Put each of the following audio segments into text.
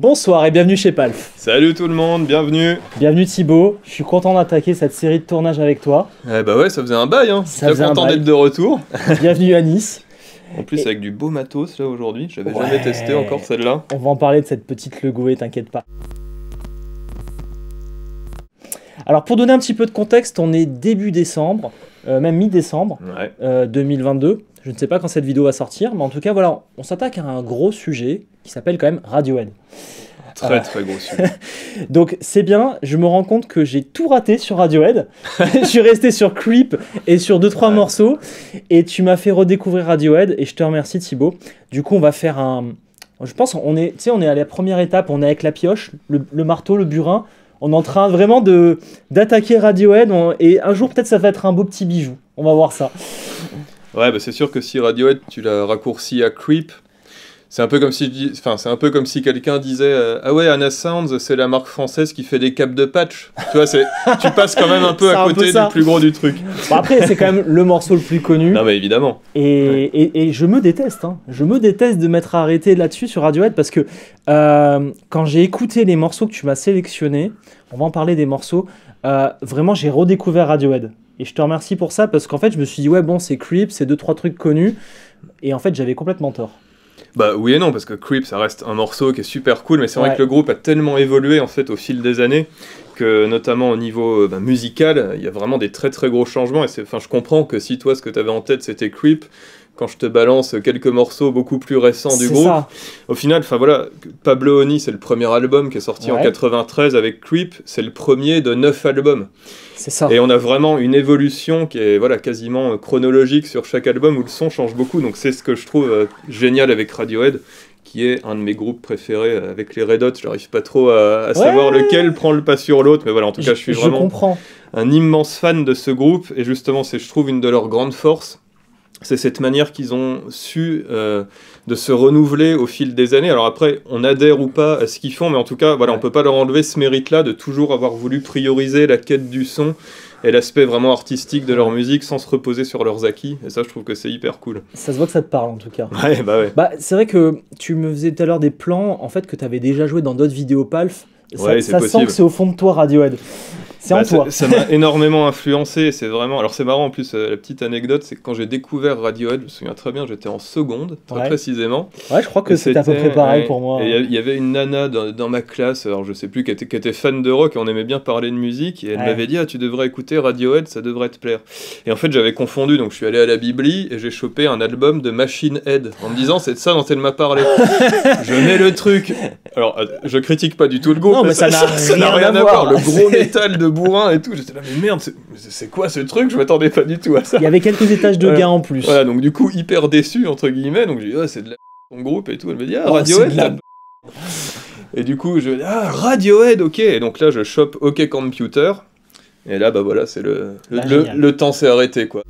Bonsoir et bienvenue chez Palf. Salut tout le monde, bienvenue. Bienvenue Thibaut, je suis content d'attaquer cette série de tournages avec toi. Eh bah ouais, ça faisait un bail, hein. J'étais content d'être de retour. Bienvenue à Nice. En plus avec du beau matos là aujourd'hui, j'avais jamais testé encore celle-là. On va en parler de cette petite Legoé, t'inquiète pas. Alors pour donner un petit peu de contexte, on est début décembre, même mi-décembre 2022. Je ne sais pas quand cette vidéo va sortir, mais en tout cas voilà, on s'attaque à un gros sujet qui s'appelle quand même Radiohead. Très gros sujet. Donc c'est bien, je me rends compte que j'ai tout raté sur Radiohead. Je suis resté sur Creep et sur 2-3 morceaux, et tu m'as fait redécouvrir Radiohead, et je te remercie Thibaut. Du coup on va faire un... Je pense on est à la première étape, on est avec la pioche, le marteau, le burin. On est en train vraiment d'attaquer Radiohead, et un jour peut-être ça va être un beau petit bijou. On va voir ça. Ouais, bah c'est sûr que si Radiohead tu l'as raccourci à Creep, c'est un peu comme si quelqu'un disait ah ouais, Anna Sounds c'est la marque française qui fait des capes de patch. Tu vois, tu passes quand même un peu à côté du plus gros du truc. Bon, après c'est quand même le morceau le plus connu. Non mais évidemment. Et je me déteste, hein. Je me déteste de m'être arrêté là-dessus sur Radiohead parce que quand j'ai écouté les morceaux que tu m'as sélectionnés, on va en parler des morceaux, vraiment j'ai redécouvert Radiohead. Et je te remercie pour ça parce qu'en fait je me suis dit ouais bon c'est Creep, c'est 2-3 trucs connus, et en fait j'avais complètement tort. Bah oui et non, parce que Creep ça reste un morceau qui est super cool, mais c'est vrai que le groupe a tellement évolué en fait au fil des années que notamment au niveau musical, il y a vraiment des très gros changements, et je comprends que si toi ce que tu avais en tête c'était Creep, quand je te balance quelques morceaux beaucoup plus récents du groupe, au final, Pablo Honey c'est le premier album qui est sorti en 93 avec Creep, c'est le premier de 9 albums. C'est ça. Et on a vraiment une évolution qui est quasiment chronologique sur chaque album où le son change beaucoup, donc c'est ce que je trouve génial avec Radiohead, qui est un de mes groupes préférés avec les Red Hot. Je n'arrive pas trop à savoir lequel prend le pas sur l'autre, mais voilà, en tout cas je suis vraiment un immense fan de ce groupe, et justement c'est je trouve une de leurs grandes forces. C'est cette manière qu'ils ont su de se renouveler au fil des années. Alors après, on adhère ou pas à ce qu'ils font, mais en tout cas, voilà, on peut pas leur enlever ce mérite-là de toujours avoir voulu prioriser la quête du son et l'aspect vraiment artistique de leur musique sans se reposer sur leurs acquis. Et ça, je trouve que c'est hyper cool. Ça se voit que ça te parle en tout cas. Ouais. Bah, c'est vrai que tu me faisais tout à l'heure des plans en fait que tu avais déjà joué dans d'autres vidéos Palf. Ça sent que c'est au fond de toi Radiohead. C'est en toi. Ça m'a énormément influencé, c'est vraiment... Alors c'est marrant en plus, la petite anecdote, c'est que quand j'ai découvert Radiohead, je me souviens très bien, j'étais en seconde, très précisément. Ouais, je crois que c'était à peu près pareil pour moi. Et il y avait une nana dans ma classe, alors je sais plus, qui était fan de rock, et on aimait bien parler de musique, et elle m'avait dit « Ah, tu devrais écouter Radiohead, ça devrait te plaire. » Et en fait, j'avais confondu, donc je suis allé à la Bibli, et j'ai chopé un album de Machine Head, en me disant « C'est de ça dont elle m'a parlé. » Je mets le truc. Alors, je critique pas du tout le groupe, non, mais ça n'a rien à voir. Le gros métal de bourrin et tout, j'étais là, mais merde, c'est quoi ce truc? Je m'attendais pas du tout à ça. Il y avait quelques étages de gain en plus. Voilà, donc du coup, hyper déçu, entre guillemets, donc je dis, c'est de la ton groupe et tout. Elle me dit, Radiohead, et du coup, je dis, Radiohead, ok. Et donc là, je chope OK Computer, et là, bah voilà, c'est le temps s'est arrêté, quoi.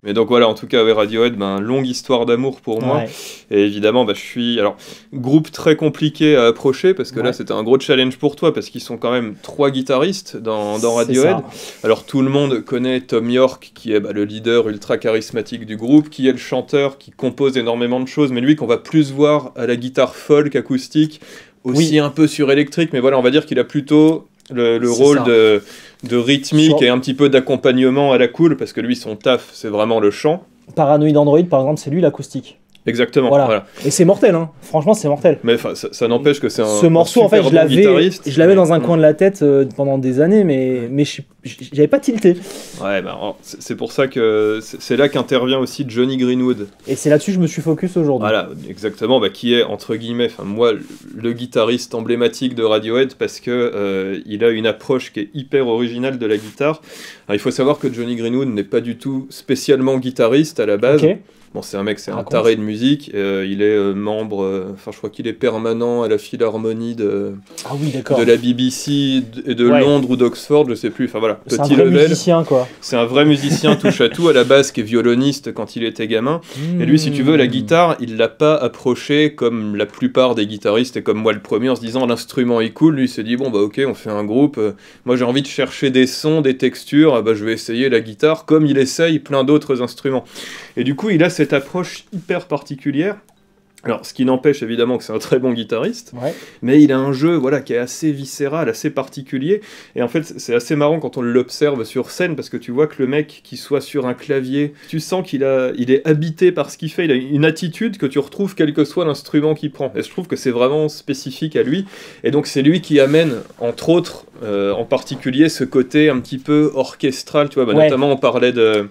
Mais donc voilà, en tout cas, Radiohead, longue histoire d'amour pour moi. Et évidemment, je suis... Alors, groupe très compliqué à approcher, parce que là, c'était un gros challenge pour toi, parce qu'ils sont quand même 3 guitaristes dans Radiohead. Alors, tout le monde connaît Thom Yorke, qui est le leader ultra charismatique du groupe, qui est le chanteur, qui compose énormément de choses, mais lui, qu'on va plus voir à la guitare folk, acoustique, aussi un peu surélectrique, mais voilà, on va dire qu'il a plutôt le rôle de rythmique et un petit peu d'accompagnement à la cool, parce que lui, son taf, c'est vraiment le chant. Paranoid Android, par exemple, c'est lui l'acoustique. Exactement. Voilà. Et c'est mortel, hein. Franchement, c'est mortel. Mais ça n'empêche que c'est un Ce morceau, en fait, je l'avais dans un coin de la tête pendant des années, mais j'avais pas tilté. Ouais, c'est pour ça que c'est là qu'intervient aussi Johnny Greenwood. Et c'est là-dessus que je me suis focus aujourd'hui. Voilà, exactement, qui est, entre guillemets, moi, le guitariste emblématique de Radiohead, parce que il a une approche qui est hyper originale de la guitare. Alors, il faut savoir que Johnny Greenwood n'est pas du tout spécialement guitariste à la base. Bon, c'est un mec, c'est un taré de musique. Il est membre, je crois qu'il est permanent à la Philharmonie de la BBC et de Londres ou d'Oxford, je sais plus. Enfin voilà, petit level. C'est un vrai musicien, quoi. C'est un vrai musicien, touche à tout, à la base, qui est violoniste quand il était gamin. Et lui, si tu veux, la guitare, il l'a pas approché comme la plupart des guitaristes, et comme moi le premier, en se disant l'instrument est cool. Lui, il s'est dit, bon, ok, on fait un groupe. Moi, j'ai envie de chercher des sons, des textures. Je vais essayer la guitare, comme il essaye plein d'autres instruments. Et du coup, il a cette approche hyper particulière Alors, ce qui n'empêche évidemment que c'est un très bon guitariste, Ouais. mais il a un jeu voilà, qui est assez viscéral, assez particulier, et en fait c'est assez marrant quand on l'observe sur scène, parce que tu vois que le mec qui soit sur un clavier, tu sens il est habité par ce qu'il fait, il a une attitude que tu retrouves quel que soit l'instrument qu'il prend, et je trouve que c'est vraiment spécifique à lui, et donc c'est lui qui amène, entre autres, en particulier ce côté un petit peu orchestral, tu vois, Ouais. notamment on parlait de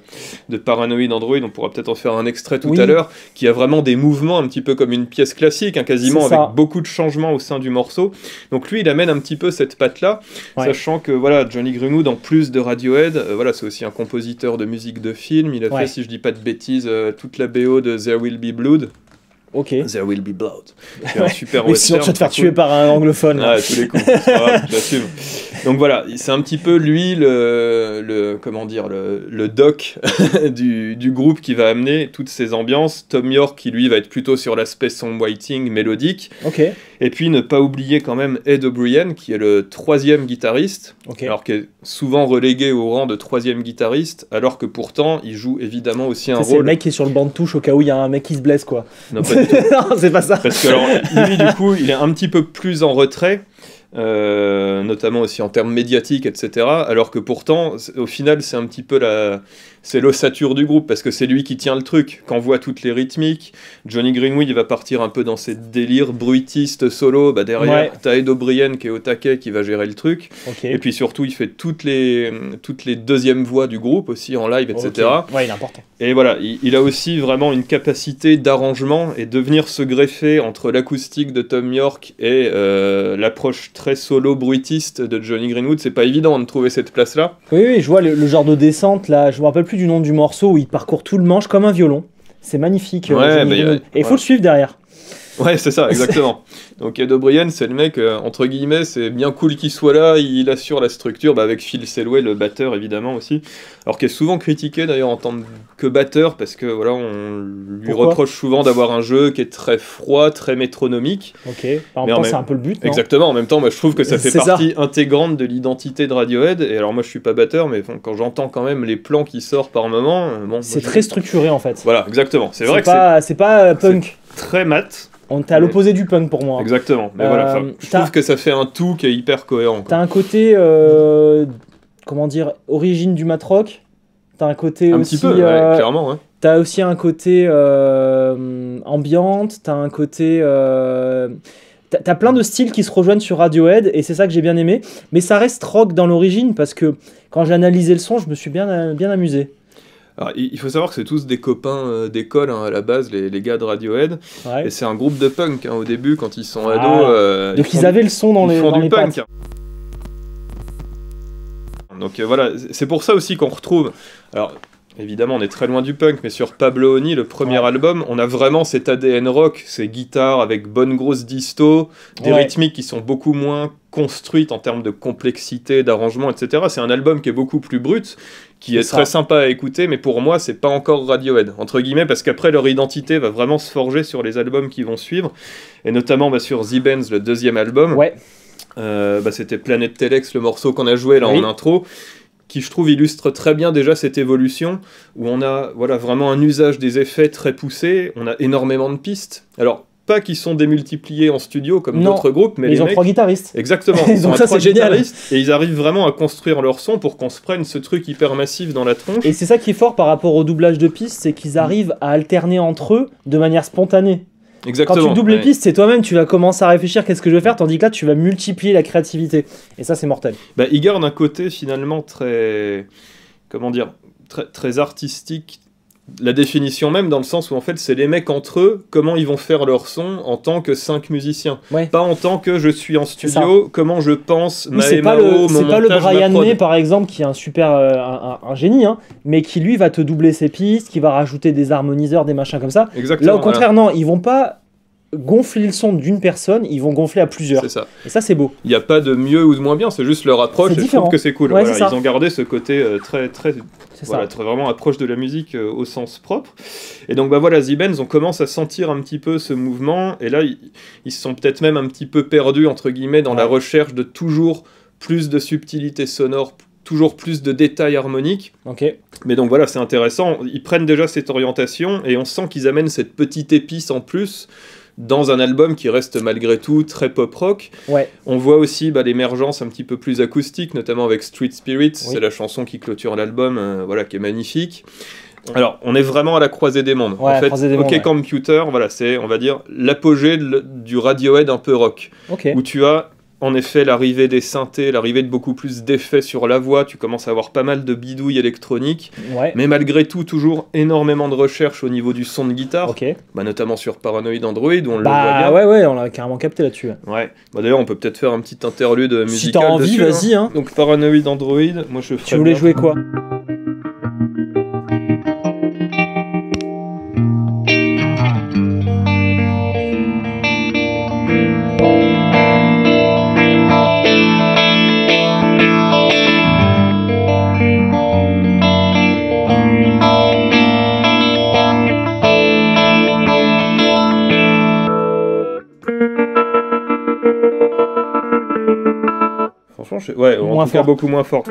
Paranoid Android, on pourra peut-être en faire un extrait tout Oui. à l'heure, qui a vraiment des mouvements un petit peu comme une pièce classique, hein, quasiment C'est avec ça. beaucoup de changements au sein du morceau. Donc lui, il amène un petit peu cette patte-là, Ouais. sachant que voilà, Johnny Greenwood, en plus de Radiohead, voilà, c'est aussi un compositeur de musique de film. Il a Ouais. fait, si je dis pas de bêtises, toute la BO de There Will Be Blood. Ok. There Will Be Blood. C'est un super Mais sinon, tu vas te faire cool. tuer par un anglophone. là. Ouais, tous les coups, c'est pas grave, j'assume. Donc voilà, c'est un petit peu lui comment dire, le doc du groupe qui va amener toutes ces ambiances. Tom York qui lui va être plutôt sur l'aspect songwriting mélodique. Ok. Et puis ne pas oublier quand même Ed O'Brien qui est le 3e guitariste, Ok. alors qui est souvent relégué au rang de 3e guitariste, alors que pourtant il joue évidemment aussi un Ça, c'est le rôle. mec qui est sur le banc de touche au cas où il y a un mec qui se blesse, quoi. Non, pas du tout. Non, c'est pas ça. Parce que alors, lui, du coup, il est un petit peu plus en retrait, notamment aussi en termes médiatiques, etc. Alors que pourtant, au final, c'est un petit peu c'est l'ossature du groupe, parce que c'est lui qui tient le truc. Quand on voit toutes les rythmiques, Johnny Greenwood, il va partir un peu dans ses délires bruitistes solo. Derrière, Ouais. t'as Ed O'Brien qui est au taquet, qui va gérer le truc. Ok. Et puis surtout, il fait toutes les deuxièmes voix du groupe aussi en live, etc. Ok. Ouais, il est important. Et voilà, il a aussi vraiment une capacité d'arrangement et de venir se greffer entre l'acoustique de Tom York et l'approche très solo bruitiste de Johnny Greenwood. C'est pas évident de trouver cette place-là. Oui, je vois le genre de descente là. Je me rappelle plus du nom du morceau où il parcourt tout le manche comme un violon. C'est magnifique. Ouais, Johnny mais, Greenwood. Et il faut ouais. le suivre derrière. Ouais, c'est ça, exactement. Donc Ed O'Brien, c'est le mec, entre guillemets, c'est bien cool qu'il soit là, il assure la structure, avec Phil Selway, le batteur évidemment aussi, alors qui est souvent critiqué d'ailleurs en tant que batteur, parce que voilà, on lui Pourquoi reproche souvent d'avoir un jeu qui est très froid, très métronomique. Ok. En Mais même en temps, c'est même- un peu le but. Non Exactement, en même temps, moi, je trouve que ça fait C'est ça. partie intégrante de l'identité de Radiohead, et alors moi je suis pas batteur, mais bon, quand j'entends quand même les plans qui sortent par moment, bon, C'est moi, très structuré en fait. Voilà, exactement, c'est vrai que C'est pas punk. c'est très mat. On t'es à l'opposé du punk pour moi. Exactement, mais voilà, enfin, je t'as- trouve que ça fait un tout qui est hyper cohérent, quoi. T'as un côté, comment dire, origine du matrock. T'as un côté Un aussi, petit peu, ouais, clairement, ouais. t'as aussi un côté ambiante. T'as un côté, t'as plein de styles qui se rejoignent sur Radiohead et c'est ça que j'ai bien aimé. Mais ça reste rock dans l'origine parce que quand j'ai analysé le son, je me suis bien amusé. Alors, il faut savoir que c'est tous des copains d'école, hein, à la base, les gars de Radiohead, Ouais. et c'est un groupe de punk, hein, au début, quand ils sont Ah. ados. Donc font ils avaient le son dans ils les, font dans du les punk. pattes. Donc voilà, c'est pour ça aussi qu'on retrouve. Alors évidemment, on est très loin du punk, mais sur Pablo Honey, le premier Ouais. album, on a vraiment cet ADN rock, ces guitares avec bonne grosse disto, des Ouais. rythmiques qui sont beaucoup moins construites en termes de complexité, d'arrangement, etc. C'est un album qui est beaucoup plus brut, qui est C'est ça. très sympa à écouter, mais pour moi, c'est pas encore Radiohead, entre guillemets, parce qu'après, leur identité va vraiment se forger sur les albums qui vont suivre, et notamment sur The Benz, le deuxième album. Ouais. C'était Planet Telex, le morceau qu'on a joué là Oui. en intro, qui je trouve illustre très bien déjà cette évolution, où on a vraiment un usage des effets très poussé, on a énormément de pistes. Alors, pas qui sont démultipliées en studio comme Non, d'autres groupes, mais Mais ils les ont mecs... 3 guitaristes. Exactement, Donc ils ont ça, trois c'est génial. guitaristes, et ils arrivent vraiment à construire leur son pour qu'on se prenne ce truc hyper massif dans la tronche. Et c'est ça qui est fort par rapport au doublage de pistes, c'est qu'ils arrivent à alterner entre eux de manière spontanée. Exactement. Quand tu doubles les ouais. pistes, c'est toi-même, tu vas commencer à réfléchir qu'est-ce que je vais faire, tandis que là, tu vas multiplier la créativité. Et ça, c'est mortel. Ils gardent un côté finalement très... Comment dire, très artistique, la définition même, dans le sens où en fait c'est les mecs entre eux, comment ils vont faire leur son en tant que 5 musiciens, Ouais. pas en tant que je suis en C'est studio, comment je pense Oui, c'est pas Mao, le, mon c'est pas le montage, ma Brian prod. May, par exemple, qui est un super un génie, hein, mais qui lui va te doubler ses pistes, qui va rajouter des harmoniseurs, des machins comme ça. Exactement, Là, au contraire, non, ils vont pas gonfler le son d'une personne, ils vont gonfler à plusieurs. c'est ça. Et ça, c'est beau. Il n'y a pas de mieux ou de moins bien, c'est juste leur approche, C'est et je différent. trouve que c'est cool. Ouais, Voilà, c'est ça. ils ont gardé ce côté très C'est voilà, ça. très vraiment approche de la musique au sens propre. Et donc voilà, The Benz, on commence à sentir un petit peu ce mouvement, et là ils se sont peut-être même un petit peu perdus entre guillemets dans la Ouais. recherche de toujours plus de subtilité sonore, toujours plus de détails harmoniques. Ok. Mais donc voilà, c'est intéressant, ils prennent déjà cette orientation, et on sent qu'ils amènent cette petite épice en plus dans un album qui reste malgré tout très pop-rock. Ouais. On voit aussi l'émergence un petit peu plus acoustique, notamment avec Street Spirit, c'est la chanson qui clôture l'album, qui est magnifique. Alors, on est vraiment à la croisée des mondes. Ouais, en fait, OK Computer, c'est, on va dire, l'apogée du Radiohead un peu rock. Où tu as, en effet, l'arrivée des synthés, l'arrivée de beaucoup plus d'effets sur la voix, tu commences à avoir pas mal de bidouilles électroniques, mais malgré tout, toujours énormément de recherche au niveau du son de guitare, notamment sur Paranoid Android, où on le voit bien. Ouais, on l'a carrément capté là-dessus. Ouais. D'ailleurs, on peut peut-être faire un petit interlude musical. Si t'as envie, vas-y. Hein. Donc, Paranoid Android, moi je ferais. Tu voulais jouer quoi ? Franchement, en tout cas beaucoup moins fort.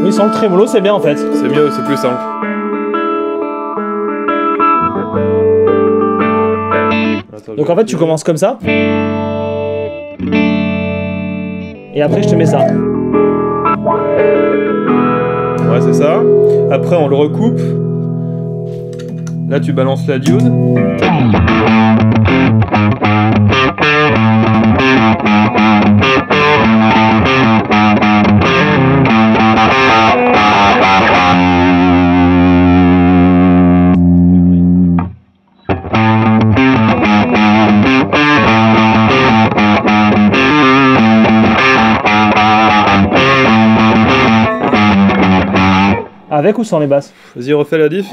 Oui, sans le trémolo, c'est bien en fait. C'est mieux, c'est plus simple. Donc en fait, tu commences comme ça. Et après, je te mets ça. Ouais, c'est ça. Après, on le recoupe. Là, tu balances la diode. Avec ou sans les basses ? Vas-y, refais la diff.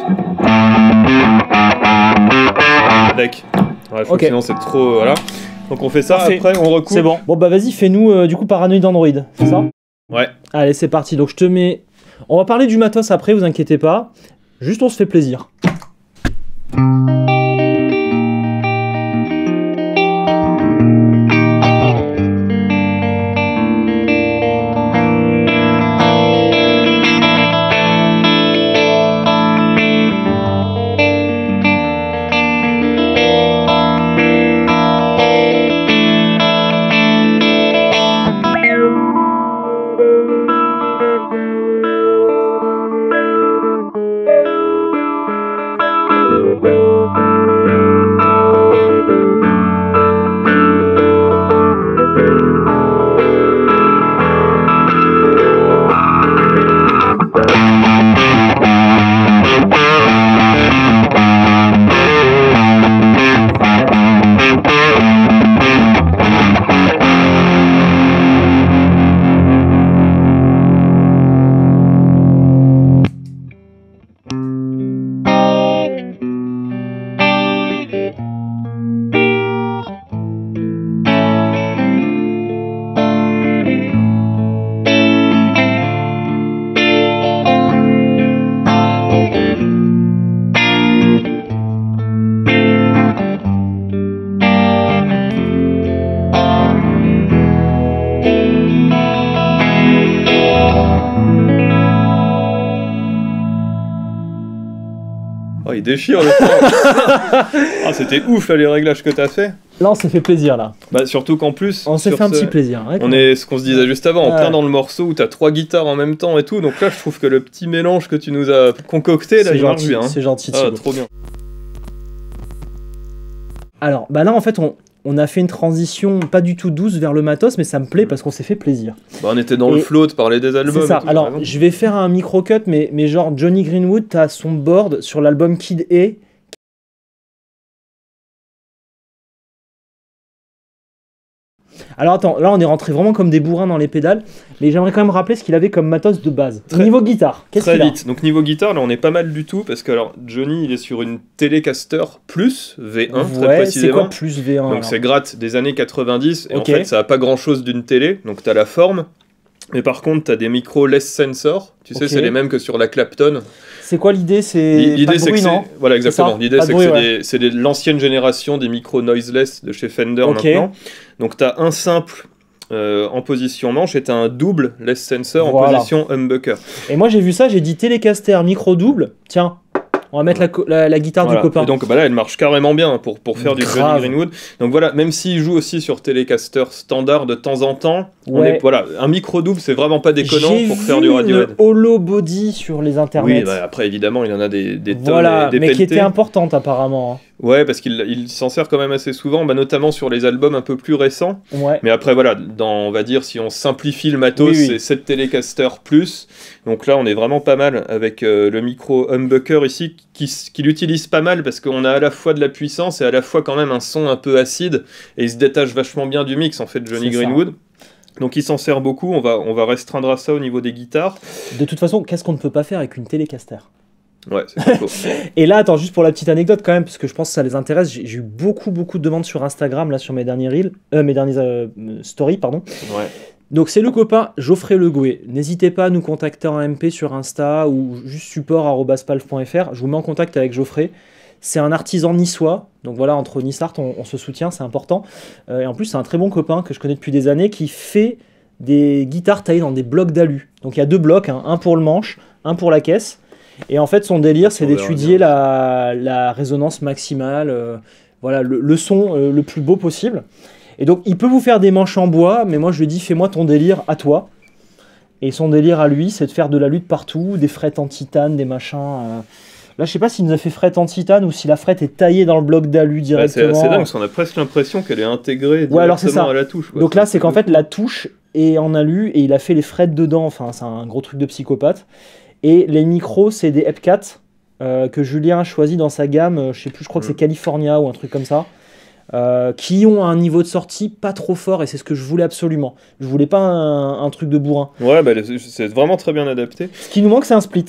Avec. Ouais, je trouve que sinon c'est trop... Voilà. Donc on fait ça, parfait. Après on recoupe. C'est bon. Bon bah vas-y, fais-nous du coup Paranoid Android, c'est ça ? Ouais. Allez, c'est parti. Donc je te mets... On va parler du matos après, vous inquiétez pas. Juste on se fait plaisir. Oh, il déchire le temps. Ah, c'était ouf là, les réglages que t'as fait. Là, on s'est fait plaisir là. Bah, surtout qu'en plus, on s'est fait un petit plaisir. Ouais, on est ce qu'on se disait juste avant, en plein dans le morceau où t'as 3 guitares en même temps et tout. Donc là, je trouve que le petit mélange que tu nous as concocté, là, il marche bien. C'est gentil. Ah, trop bien. Alors, bah là, en fait, on a fait une transition pas du tout douce vers le matos, mais ça me plaît parce qu'on s'est fait plaisir. Bah, on était dans le flow de parler des albums. C'est ça. Alors, je vais faire un micro-cut, mais genre Johnny Greenwood, t'as son board sur l'album Kid A. Alors attends, là on est rentré vraiment comme des bourrins dans les pédales, mais j'aimerais quand même rappeler ce qu'il avait comme matos de base. Niveau guitare, qu'est-ce qu'il a ? Très vite. Donc niveau guitare, là on est pas mal du tout, parce que alors Johnny il est sur une Telecaster Plus V1 très précisément. C'est quoi Plus V1 ? Donc c'est gratte des années 90, et en fait ça a pas grand chose d'une télé, donc t'as la forme, Mais par contre, tu as des micros less sensor. Tu sais, c'est les mêmes que sur la Clapton. C'est quoi l'idée? L'idée, c'est que non voilà, exactement. L'idée, c'est bruit, que c'est l'ancienne génération des micros noiseless de chez Fender maintenant. Donc, tu as un simple en position manche et tu as un double less sensor en position humbucker. Et moi, j'ai vu ça, j'ai dit Telecaster micro double. Tiens. On va mettre la guitare du copain. Et donc là, elle marche carrément bien pour faire du Johnny Greenwood. Donc voilà, même s'il joue aussi sur Telecaster standard de temps en temps, voilà, un micro double, c'est vraiment pas déconnant pour faire du Radiohead. J'ai vu une hollow body sur les internets. Oui, après évidemment, il en a des tonnes. Voilà, des mais qui était importante apparemment. Hein. Ouais, parce qu'il s'en sert quand même assez souvent, notamment sur les albums un peu plus récents. Ouais. Mais après, voilà, on va dire, si on simplifie le matos, c'est 7 Telecaster plus. Donc là, on est vraiment pas mal avec le micro humbucker ici, qui l'utilise pas mal parce qu'on a à la fois de la puissance et à la fois quand même un son un peu acide. Et il se détache vachement bien du mix, en fait, Johnny Greenwood. Donc il s'en sert beaucoup, on va restreindre à ça au niveau des guitares. De toute façon, qu'est-ce qu'on ne peut pas faire avec une Telecaster? Ouais, c'est pas faux. Et là, attends, juste pour la petite anecdote quand même, parce que je pense que ça les intéresse, j'ai eu beaucoup de demandes sur Instagram, là, sur mes derniers reels, mes derniers stories, pardon. Ouais. Donc c'est le copain Geoffrey Legoué. N'hésitez pas à nous contacter en MP sur Insta ou juste support@palf.fr. Je vous mets en contact avec Geoffrey. C'est un artisan niçois, donc voilà, entre Nice-Art, on se soutient, c'est important. Et en plus, c'est un très bon copain que je connais depuis des années qui fait des guitares taillées dans des blocs d'alu. Donc il y a 2 blocs, un pour le manche, un pour la caisse. Et en fait, son délire, c'est d'étudier la résonance maximale, voilà, le son le plus beau possible. Et donc, il peut vous faire des manches en bois, mais moi, je lui dis, fais-moi ton délire à toi. Et son délire à lui, c'est de faire de la lutte partout, des frettes en titane, des machins... Là, je sais pas s'il nous a fait frette en titane ou si la frette est taillée dans le bloc d'alu directement. C'est dingue, parce qu'on a presque l'impression qu'elle est intégrée directement à la touche. Donc là, c'est qu'en fait, la touche est en alu et il a fait les frettes dedans. Enfin, c'est un gros truc de psychopathe. Et les micros, c'est des Epcat que Julien a choisi dans sa gamme. Je sais plus, je crois que c'est California ou un truc comme ça. Qui ont un niveau de sortie pas trop fort et c'est ce que je voulais absolument. Je voulais pas un truc de bourrin. Ouais, c'est vraiment très bien adapté. Ce qui nous manque, c'est un split.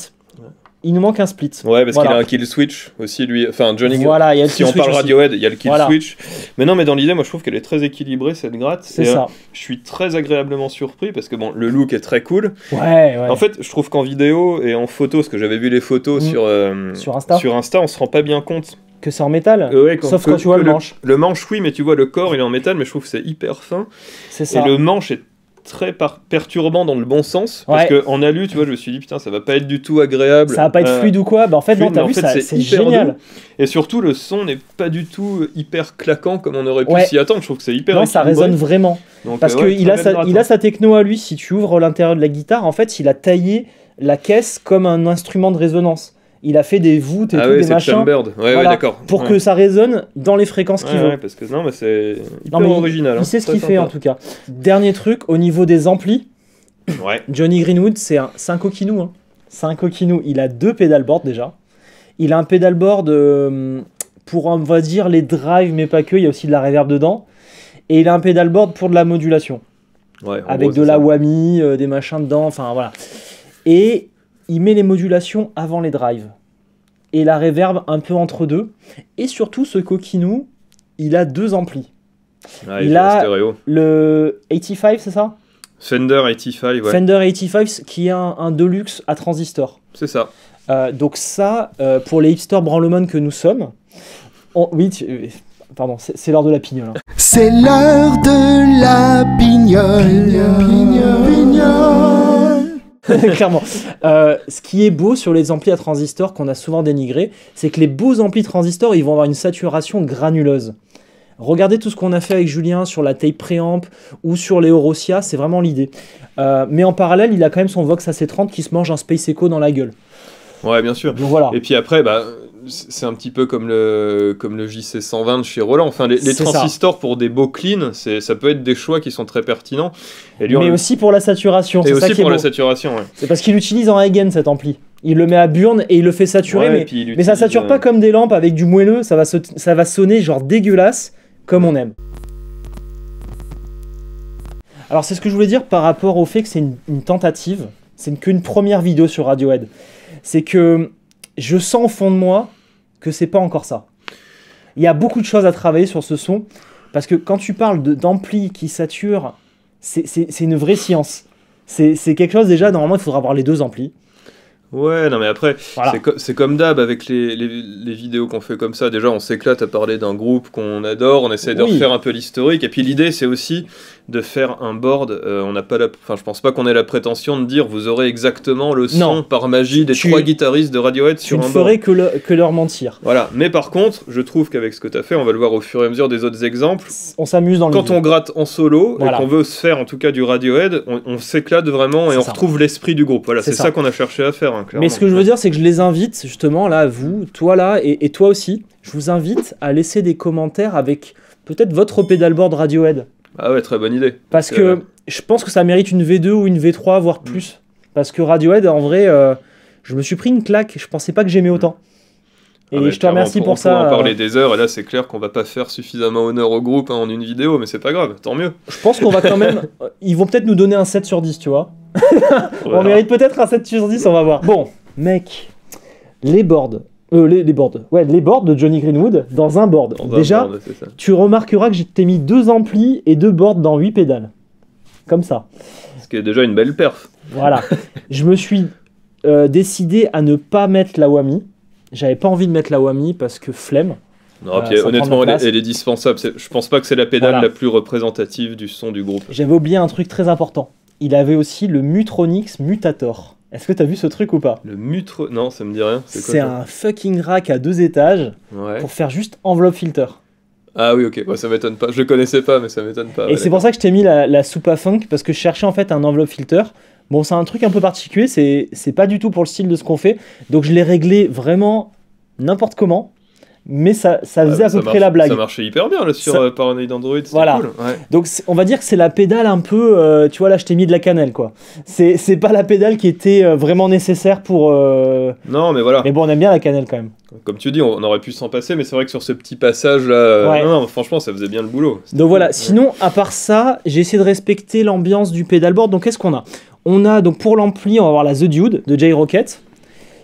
Il nous manque un split. Ouais, parce qu'il a un kill switch aussi, lui. Enfin, Johnny. Voilà, il y a le si on parle Radiohead, il y a le kill switch. Mais non, mais dans l'idée, moi, je trouve qu'elle est très équilibrée, cette gratte. C'est ça. Je suis très agréablement surpris parce que bon, le look est très cool. Ouais. En fait, je trouve qu'en vidéo et en photo, parce que j'avais vu les photos sur Insta, on se rend pas bien compte. Que c'est en métal, sauf quand tu vois le manche. Le manche, oui, mais tu vois, le corps, il est en métal, mais je trouve que c'est hyper fin. C'est ça. Et le manche est très perturbant dans le bon sens, parce qu'en alu, tu vois, je me suis dit, putain, ça va pas être du tout agréable. Ça va pas être fluide ou quoi? Bah en fait, non, t'as vu, c'est génial. Doux. Et surtout, le son n'est pas du tout hyper claquant comme on aurait pu s'y attendre. Je trouve que c'est hyper équilibré. Ça résonne vraiment. Donc, parce qu'il a sa techno à lui. Si tu ouvres l'intérieur de la guitare, en fait, il a taillé la caisse comme un instrument de résonance. Il a fait des voûtes et tout, des machins. Chambered. Ouais, d'accord. Pour que ça résonne dans les fréquences qu'il veut. Ouais, parce que non, mais c'est hyper original. Il sait ce qu'il fait en tout cas. Dernier truc, au niveau des amplis, Johnny Greenwood, c'est un coquinou. Hein. C'est un coquinou. Il a 2 pédalboards déjà. Il a un pédalboard pour, on va dire, les drives, mais pas que. Il y a aussi de la reverb dedans. Et il a un pédalboard pour de la modulation. Ouais, avec de la whammy, des machins dedans. Enfin, voilà. Et il met les modulations avant les drives. Et la reverb un peu entre deux. Et surtout, ce coquinou, il a 2 amplis. Il a le 85, c'est ça? Fender 85, ouais. Fender 85, qui est un Deluxe à transistor. C'est ça. Donc ça, pour les hipsters branlomans que nous sommes... Pardon, c'est l'heure de la pignole. Hein. C'est l'heure de la pignole. Clairement. Ce qui est beau sur les amplis à transistor qu'on a souvent dénigré, c'est que les beaux amplis transistor, ils vont avoir une saturation granuleuse. Regardez tout ce qu'on a fait avec Julien sur la tape préamp ou sur les Orosia, c'est vraiment l'idée. Mais en parallèle, il a quand même son Vox AC30 qui se mange un Space Echo dans la gueule. Ouais, bien sûr. Donc, voilà. Et puis après, c'est un petit peu comme le JC120 de chez Roland. Enfin, les transistors pour des beaux clean, ça peut être des choix qui sont très pertinents. Et lui, aussi pour la saturation. Et aussi pour la saturation, ouais. C'est parce qu'il l'utilise en high gain cet ampli. Il le met à burn et il le fait saturer, mais ça sature pas comme des lampes avec du moelleux. Ça va sonner genre dégueulasse comme on aime. Alors c'est ce que je voulais dire par rapport au fait que c'est une tentative. C'est qu'une première vidéo sur Radiohead. C'est que je sens au fond de moi que c'est pas encore ça. Il y a beaucoup de choses à travailler sur ce son, parce que quand tu parles d'ampli qui sature, c'est une vraie science. C'est quelque chose déjà, normalement il faudra avoir les deux amplis. Ouais, non mais après, Voilà. c'est comme d'hab avec les vidéos qu'on fait comme ça. Déjà, on s'éclate à parler d'un groupe qu'on adore, on essaie de Oui. refaire un peu l'historique. Et puis l'idée, c'est aussi de faire un board. On n'a pas enfin, je pense pas qu'on ait la prétention de dire vous aurez exactement le son Non. par magie des Tu- 3 guitaristes de Radiohead Tu sur ne un ferais board. que leur mentir. Voilà. Mais par contre, je trouve qu'avec ce que tu as fait, on va le voir au fur et à mesure des autres exemples. On s'amuse dans le Quand jeu. on gratte en solo Voilà. et qu'on veut se faire en tout cas du Radiohead, on s'éclate vraiment et C'est on ça. retrouve l'esprit du groupe. Voilà, C'est c'est ça. ça qu'on a cherché à faire. Hein, clairement. Mais ce que je veux dire, c'est que je les invite, justement, là, vous, toi là, et toi aussi, je vous invite à laisser des commentaires avec peut-être votre pédalboard Radiohead. Ah ouais, très bonne idée. Parce que je pense que ça mérite une V2 ou une V3, voire plus. Parce que Radiohead, en vrai, je me suis pris une claque, je pensais pas que j'aimais autant. Et Ah ouais, je te remercie clairement, pour on ça. pourra en parler des heures, et là c'est clair qu'on va pas faire suffisamment honneur au groupe hein, en une vidéo, mais c'est pas grave, tant mieux. Je pense qu'on va quand même... Ils vont peut-être nous donner un 7 sur 10, tu vois. On Voilà. mérite peut-être un 7 sur 10, on va voir. Bon, mec, les boards. Les boards. Ouais, les boards de Johnny Greenwood dans un board. Dans un Déjà, board, c'est ça. tu remarqueras que je t'ai mis 2 amplis et 2 boards dans 8 pédales. Comme ça. Ce qui est déjà une belle perf. Voilà. Je me suis décidé à ne pas mettre la Whammy. J'avais pas envie de mettre la Whammy parce que flemme. Non, puis ça prend honnêtement, de la place. elle est dispensable. Je pense pas que c'est la pédale Voilà. la plus représentative du son du groupe. J'avais oublié un truc très important. Il avait aussi le Mutronix Mutator. Est-ce que t'as vu ce truc ou pas? Le mutre. Non, ça me dit rien. C'est quoi C'est ça un fucking rack à 2 étages Ouais. pour faire juste enveloppe filter. Ah oui, ok, ouais, ça m'étonne pas. Je le connaissais pas, mais ça m'étonne pas. Et c'est pour ça que je t'ai mis la soupe à funk, parce que je cherchais en fait un enveloppe filter. Bon, c'est un truc un peu particulier, c'est pas du tout pour le style de ce qu'on fait. Donc je l'ai réglé vraiment n'importe comment, mais ça faisait à peu près la blague. Ça marchait hyper bien là sur Ça- Paranoid Android. C'était Voilà. cool. Ouais. Donc on va dire que c'est la pédale un peu, tu vois là je t'ai mis de la cannelle quoi. C'est pas la pédale qui était vraiment nécessaire pour... Non, mais voilà. Mais bon on aime bien la cannelle quand même. Comme tu dis, on aurait pu s'en passer, mais c'est vrai que sur ce petit passage là, Ouais. non, franchement, ça faisait bien le boulot. C'était Donc voilà, cool. sinon à part ça, j'ai essayé de respecter l'ambiance du pedalboard. Donc qu'est-ce qu'on a? On a donc pour l'ampli, on va avoir la The Dude de J-Rocket.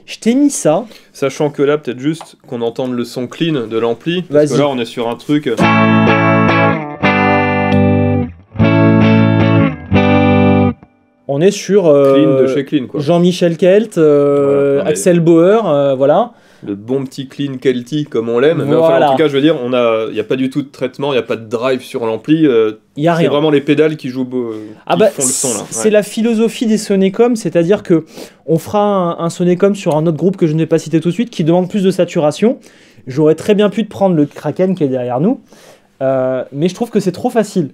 Je t'ai mis ça. Sachant que là, peut-être juste qu'on entende le son clean de l'ampli. Parce Vas-y. que là, on est sur un truc. On est sur Clean de chez Clean, quoi. Jean-Michel Kelt, Voilà, non, mais- Axel Bauer, voilà. Le bon petit clean Kelty comme on l'aime. Mais enfin, Voilà. en tout cas, je veux dire, il n'y a pas du tout de traitement, il n'y a pas de drive sur l'ampli. Il y a C'est rien. vraiment les pédales qui jouent, Ah qui bah, font le son là. c'est la philosophie des Sonecom, c'est-à-dire que on fera un Sonecom sur un autre groupe que je ne vais pas citer tout de suite qui demande plus de saturation. J'aurais très bien pu te prendre le Kraken qui est derrière nous, mais je trouve que c'est trop facile.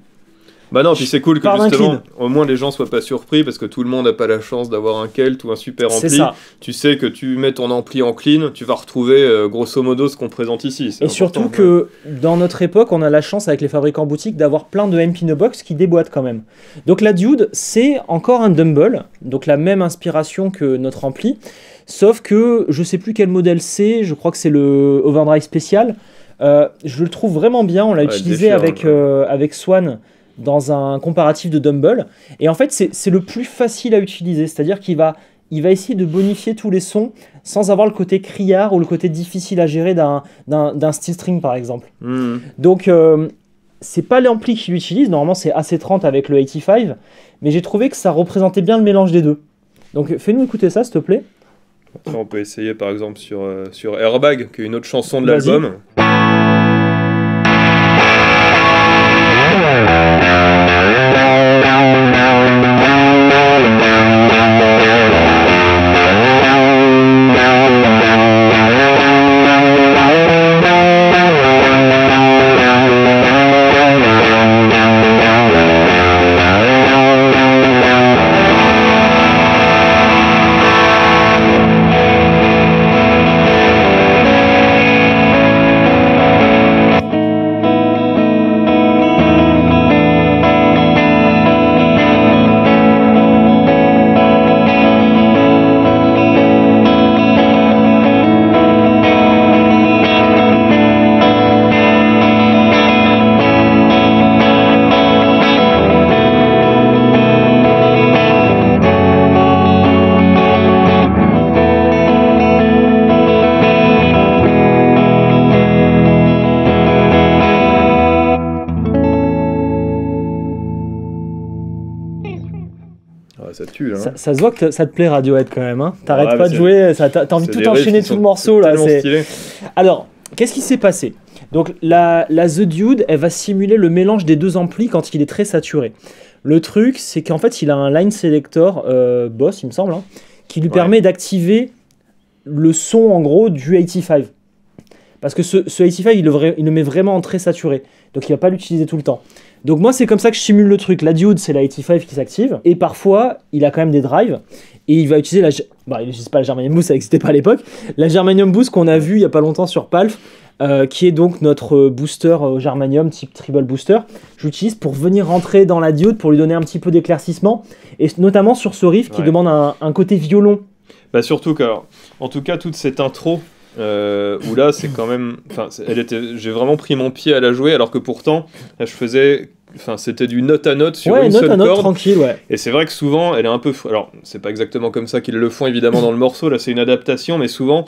Bah non, puis c'est cool que Pars d'un justement, clean. au moins les gens soient pas surpris parce que tout le monde n'a pas la chance d'avoir un Kelt ou un super C'est ampli. ça. Tu sais que tu mets ton ampli en clean, tu vas retrouver grosso modo ce qu'on présente ici. C'est Et surtout important. que dans notre époque, on a la chance avec les fabricants boutiques d'avoir plein de MP No Box qui déboîtent quand même. Donc la Dude, c'est encore un Dumble, donc la même inspiration que notre ampli, sauf que je sais plus quel modèle c'est, je crois que c'est le Overdrive spécial. Je le trouve vraiment bien, on l'a Ouais, utilisé déchirant, avec, avec Swan dans un comparatif de Dumble. Et en fait, c'est le plus facile à utiliser, c'est-à-dire qu'il va essayer de bonifier tous les sons sans avoir le côté criard ou le côté difficile à gérer d'un steel string par exemple. Mhm. Donc c'est pas l'ampli qui l'utilise, normalement c'est AC30 avec le 85, mais j'ai trouvé que ça représentait bien le mélange des deux. Donc fais-nous écouter ça s'il te plaît. Après, on peut essayer par exemple sur Airbag, qui est une autre chanson de Vas-y. l'album. ça tue là. Ça se voit que ça te plaît Radiohead quand même. Hein. T'arrêtes Ouais, pas de jouer, t'as envie de tout enchaîner tout le morceau là. C'est stylé. Alors, qu'est-ce qui s'est passé? Donc la The Dude, elle va simuler le mélange des deux amplis quand il est très saturé. Le truc, c'est qu'en fait, il a un line selector Boss, il me semble, hein, qui lui permet d'activer le son en gros du 85. Parce que ce 85, il le met vraiment en très saturé. Donc il va pas l'utiliser tout le temps. Donc moi, c'est comme ça que je simule le truc. La Dude, c'est la 85 qui s'active. Et parfois, il a quand même des drives. Et il va utiliser il n'utilise pas la Germanium Boost, ça n'existait pas à l'époque. La Germanium Boost qu'on a vu il y a pas longtemps sur Palf, qui est donc notre booster Germanium type Treble Booster. Je l'utilise pour venir rentrer dans la diode, pour lui donner un petit peu d'éclaircissement. Et notamment sur ce riff qui demande un côté violon. Bah surtout que, en tout cas, toute cette intro... où là c'est quand même, j'ai vraiment pris mon pied à la jouer, alors que pourtant là, c'était du note à note sur une seule corde, tranquille, et c'est vrai que souvent elle est un peu, alors c'est pas exactement comme ça qu'ils le font évidemment dans le morceau, là c'est une adaptation, mais souvent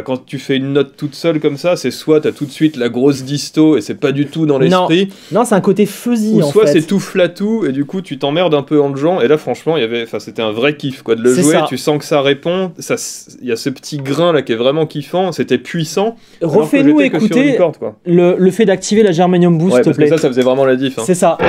quand tu fais une note toute seule comme ça, c'est soit t'as tout de suite la grosse disto et c'est pas du tout dans l'esprit, non c'est un côté fuzzy, ou soit c'est tout flatou et du coup tu t'emmerdes un peu en le jouant, et là franchement c'était un vrai kiff quoi de le jouer, tu sens que ça répond, il y a ce petit grain là qui est vraiment kiffant, c'était puissant. Refais-nous écouter le fait d'activer la Germanium Boost, s'il te plaît. Ça faisait vraiment la diff. Hein. C'est ça. Ça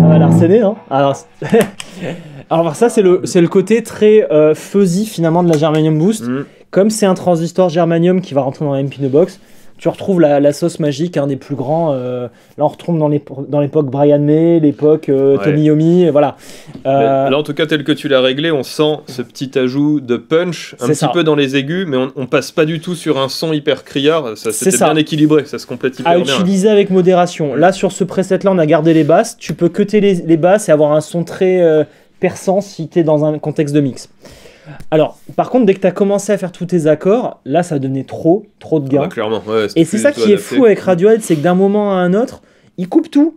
va l'arsener, hein. Alors ça, c'est le côté très fuzzy finalement de la Germanium Boost. Comme c'est un transistor germanium qui va rentrer dans la MP2 Box, tu retrouves la sauce magique, un des plus grands. Là, on retrouve dans l'époque Brian May, l'époque Tony Iommi, voilà. Là, en tout cas, tel que tu l'as réglé, on sent ce petit ajout de punch, un petit peu dans les aigus, mais on passe pas du tout sur un son hyper criard. C'était bien équilibré, ça se complète hyper bien. À utiliser avec modération. Là, sur ce preset-là, on a gardé les basses. Tu peux cutter les basses et avoir un son très perçant si tu es dans un contexte de mix. Alors, par contre, dès que tu as commencé à faire tous tes accords, là, ça devenait trop de gain. Clairement, et c'est ça qui est fou avec Radiohead, c'est que d'un moment à un autre, il coupe tout,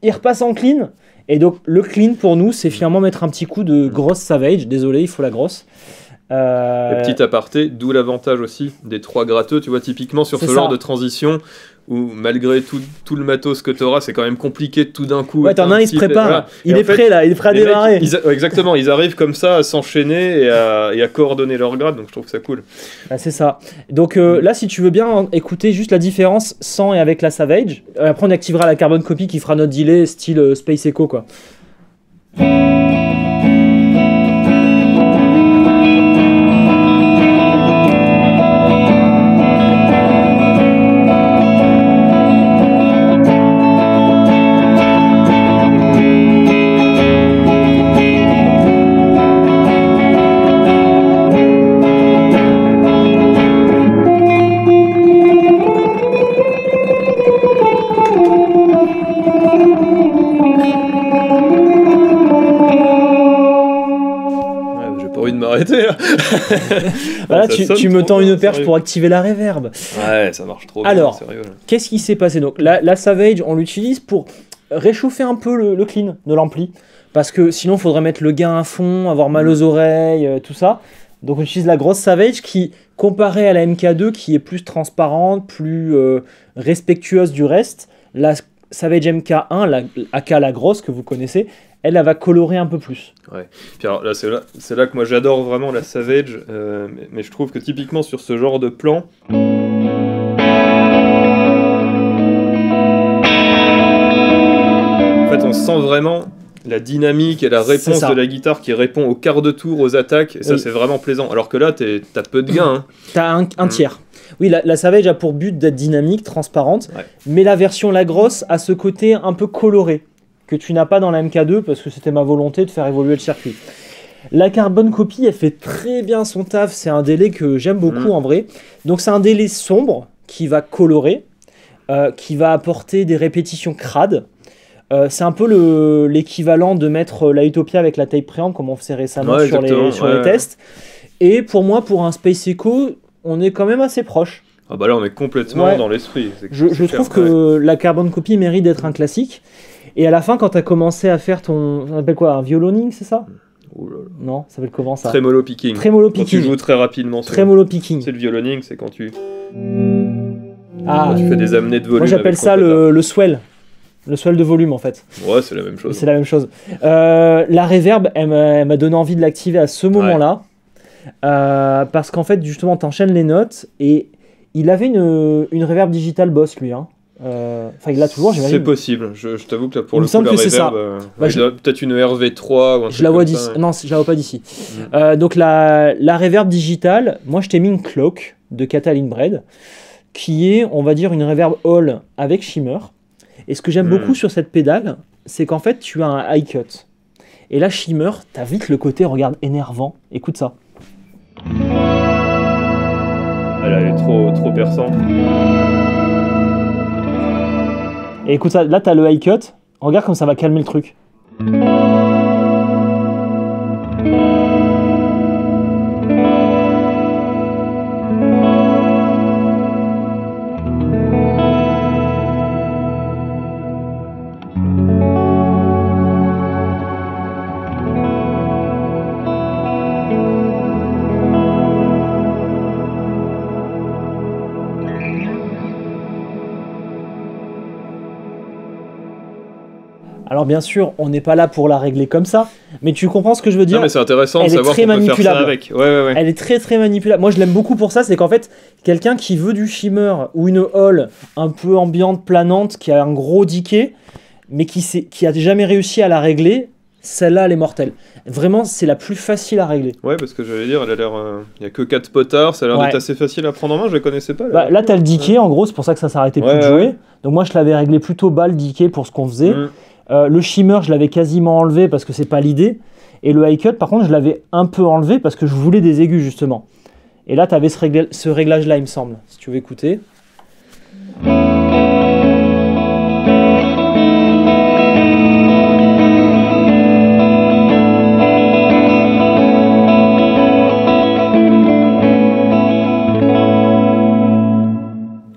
il repasse en clean. Et donc, le clean, pour nous, c'est finalement mettre un petit coup de grosse Savage. Désolé, il faut la grosse. Et petit aparté, d'où l'avantage aussi des 3 gratteux, tu vois, typiquement sur ce genre de transition, où malgré tout le matos que tu auras, c'est quand même compliqué de tout d'un coup. Ouais, t'en as un, il se prépare, voilà. Il est prêt là, il est prêt à démarrer. Exactement, ils arrivent comme ça à s'enchaîner et à coordonner leur grade, donc je trouve ça cool. Ah, c'est ça. Donc là, si tu veux bien écouter juste la différence sans et avec la Savage, après on activera la Carbon Copy qui fera notre delay style Space Echo quoi. Voilà, tu me tends une perche pour activer la reverb. Ouais, ça marche trop Alors, bien, sérieux. Qu'est-ce qui s'est passé? Donc, la Savage, on l'utilise pour réchauffer un peu le clean de l'ampli. Parce que sinon, il faudrait mettre le gain à fond, avoir mal aux oreilles, tout ça. Donc, on utilise la grosse Savage qui, comparée à la MK2, qui est plus transparente, plus respectueuse du reste, la Savage MK1, la grosse que vous connaissez, elle va colorer un peu plus. Ouais. Puis alors là, c'est là que moi j'adore vraiment la Savage, mais je trouve que typiquement sur ce genre de plan, en fait on sent vraiment la dynamique et la réponse de la guitare qui répond au quart de tour, aux attaques, et ça c'est vraiment plaisant. Alors que là, t'as peu de gain. Hein. T'as un tiers. Oui, la Savage a pour but d'être dynamique, transparente, mais la version la grosse a ce côté un peu coloré, que tu n'as pas dans la MK2 parce que c'était ma volonté de faire évoluer le circuit. La Carbon Copy, elle fait très bien son taf, c'est un délai que j'aime beaucoup en vrai. Donc c'est un délai sombre qui va colorer, qui va apporter des répétitions crades. C'est un peu l'équivalent de mettre la Utopia avec la tape préamp comme on faisait récemment sur les tests. Et pour moi, pour un Space Echo, on est quand même assez proche. Ah bah là on est complètement Ouais. dans l'esprit. Je clair, trouve ouais. que la carbon copy mérite d'être un classique. Et à la fin, quand tu as commencé à faire ton. Ça s'appelle quoi? Un violoning, c'est ça? Ouh là là. Non, ça s'appelle comment ça? Tremolo picking. Tremolo Quand tu picking. joues très rapidement. Tremolo picking. C'est le violoning, c'est quand tu Ah, fais des amenées de volume. moi j'appelle avec ton ça pétard. le swell. Le swell de volume en fait. Ouais, c'est la même chose. C'est la même chose. La reverb, elle m'a donné envie de l'activer à ce moment-là. Parce qu'en fait, justement, t'enchaînes les notes et il avait une reverb digital Boss lui. Hein. Enfin, il l'a toujours, C'est j'imagine. possible. Je t'avoue que là, pour Il le me coup, semble la que c'est ça. reverb, Bah, il doit peut-être une RV3 ou un Je truc la vois comme d'ici. ça, ouais. Non, je la vois pas d'ici. Donc la reverb digitale, moi je t'ai mis une clock de Catalin Bread qui est, on va dire, une reverb hall avec shimmer. Et ce que j'aime beaucoup sur cette pédale, c'est qu'en fait tu as un high cut. Et là, shimmer, t'as vite le côté, regarde, énervant. Écoute ça. Elle est trop perçante. Et écoute ça, là t'as le high cut. Regarde comme ça va calmer le truc. Alors bien sûr, on n'est pas là pour la régler comme ça, mais tu comprends ce que je veux dire. Non, mais c'est intéressant de elle est savoir très qu'on peut faire ça manipulable. avec. Ouais. Elle est très très manipulable. Moi je l'aime beaucoup pour ça, c'est qu'en fait, quelqu'un qui veut du shimmer ou une hall un peu ambiante, planante, qui a un gros decay, mais qui a jamais réussi à la régler, celle-là elle est mortelle. Vraiment, c'est la plus facile à régler. Ouais, parce que j'allais dire, elle a l'air. Il y a que 4 potards, ça a l'air Ouais. d'être assez facile à prendre en main, je la connaissais pas. Bah, là t'as le decay en gros, c'est pour ça que ça s'arrêtait plus Ouais, de jouer. ouais. Donc moi je l'avais réglé plutôt bas le decay pour ce qu'on faisait. Le shimmer, je l'avais quasiment enlevé parce que c'est pas l'idée. Et le high cut, par contre, je l'avais un peu enlevé parce que je voulais des aigus, justement. Et là, tu avais ce réglage-là, il me semble, si tu veux écouter.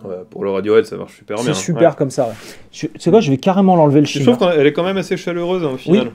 Ouais, pour le Radiohead, ça marche super bien. C'est super comme ça. Ouais. Tu sais quoi, je vais carrément l'enlever le Je shimmer. trouve qu'elle est quand même assez chaleureuse hein, au final.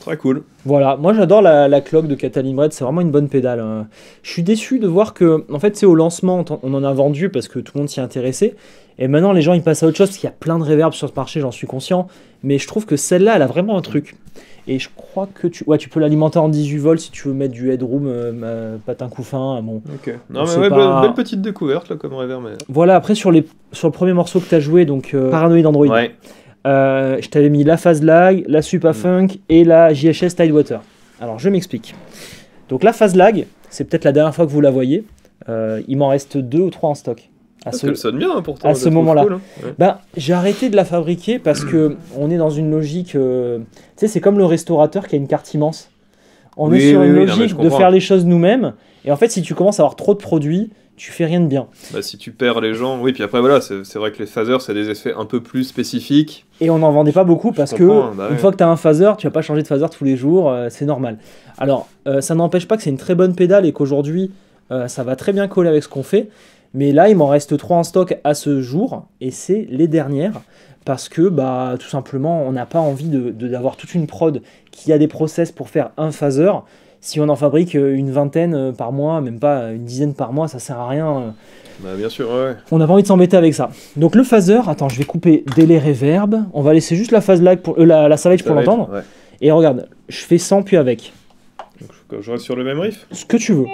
Très cool. Voilà, moi j'adore la cloque de Catalin Bread, c'est vraiment une bonne pédale. Hein. Je suis déçu de voir que, en fait, c'est au lancement, on en a vendu parce que tout le monde s'y intéressait. Et maintenant, les gens ils passent à autre chose parce qu'il y a plein de reverb sur ce marché, j'en suis conscient. Mais je trouve que celle-là, elle a vraiment un truc. Et je crois que tu peux l'alimenter en 18 volts si tu veux mettre du headroom, patin couffin. Bon. Ok. Non, mais C'est ouais, pas- belle petite découverte là comme reverb. Mais... Voilà, après sur le premier morceau que tu as joué, donc Paranoid Android, Ouais. je t'avais mis la phase lag, la Supa Funk et la JHS Tidewater. Alors je m'explique. Donc la phase lag, c'est peut-être la dernière fois que vous la voyez. Il m'en reste 2 ou 3 en stock. Parce qu'elle sonne bien hein, pourtant. à je ce la trouve moment-là. cool, hein. Ouais. Ben, j'ai arrêté de la fabriquer parce que on est dans une logique. Tu sais, c'est comme le restaurateur qui a une carte immense. On Oui, est sur oui, une oui, non, mais logique je de comprends. faire les choses nous-mêmes. Et en fait, si tu commences à avoir trop de produits, tu fais rien de bien. Bah, si tu perds les gens, oui, puis après voilà, c'est vrai que les phasers, c'est des effets un peu plus spécifiques. Et on n'en vendait pas beaucoup parce que comprends, bah une ouais. fois que tu as un phaser, tu vas pas changer de phaser tous les jours, c'est normal. Alors, ça n'empêche pas que c'est une très bonne pédale et qu'aujourd'hui, ça va très bien coller avec ce qu'on fait. Mais là, il m'en reste 3 en stock à ce jour et c'est les dernières parce que bah, tout simplement, on n'a pas envie d'avoir toute une prod qui a des process pour faire un phaser. Si on en fabrique une vingtaine par mois, même pas une dizaine par mois, ça sert à rien. Bah, bien sûr, ouais. On n'a pas envie de s'embêter avec ça. Donc le phaser, attends, je vais couper délai reverb. On va laisser juste la phase lag pour la savage pour Ça va être- l'entendre. ouais. Et regarde, je fais sans puis avec. Donc, je reste sur le même riff. Ce que tu veux.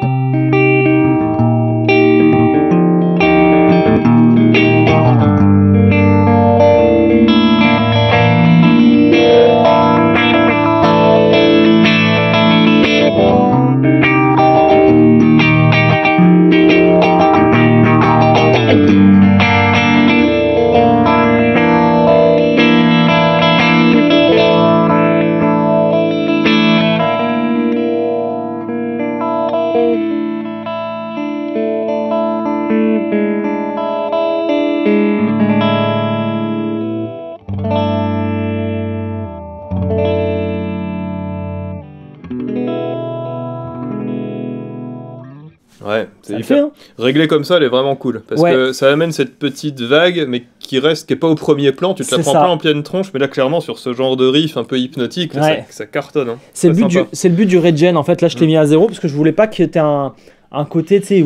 Ouais, c'est Ça le hyper. fait, hein. Réglée comme ça, elle est vraiment cool. Parce Ouais. que ça amène cette petite vague, mais qui est pas au premier plan. Tu te la C'est prends ça. pas en pleine tronche, mais là, clairement, sur ce genre de riff un peu hypnotique, là, Ouais. ça cartonne. Hein. C'est le, Très but sympa. c'est le but du regen. En fait, là, je t'ai mis à 0 parce que je voulais pas que tu aies un côté, tu sais,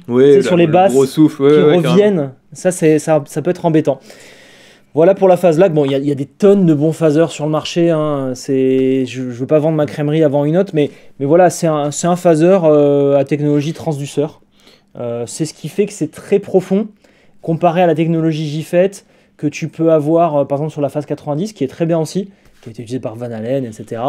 Ouais, sur les le basses gros souffle, ouais, qui ouais, carrément. reviennent. Ça peut être embêtant. Voilà pour la phase lag. Bon, il y a des tonnes de bons phaseurs sur le marché. Hein. Je veux pas vendre ma crèmerie avant une autre, mais voilà, c'est un phaseur à technologie transduceur. C'est ce qui fait que c'est très profond comparé à la technologie JFET que tu peux avoir, par exemple, sur la phase 90, qui est très bien aussi, qui a été utilisée par Van Allen, etc.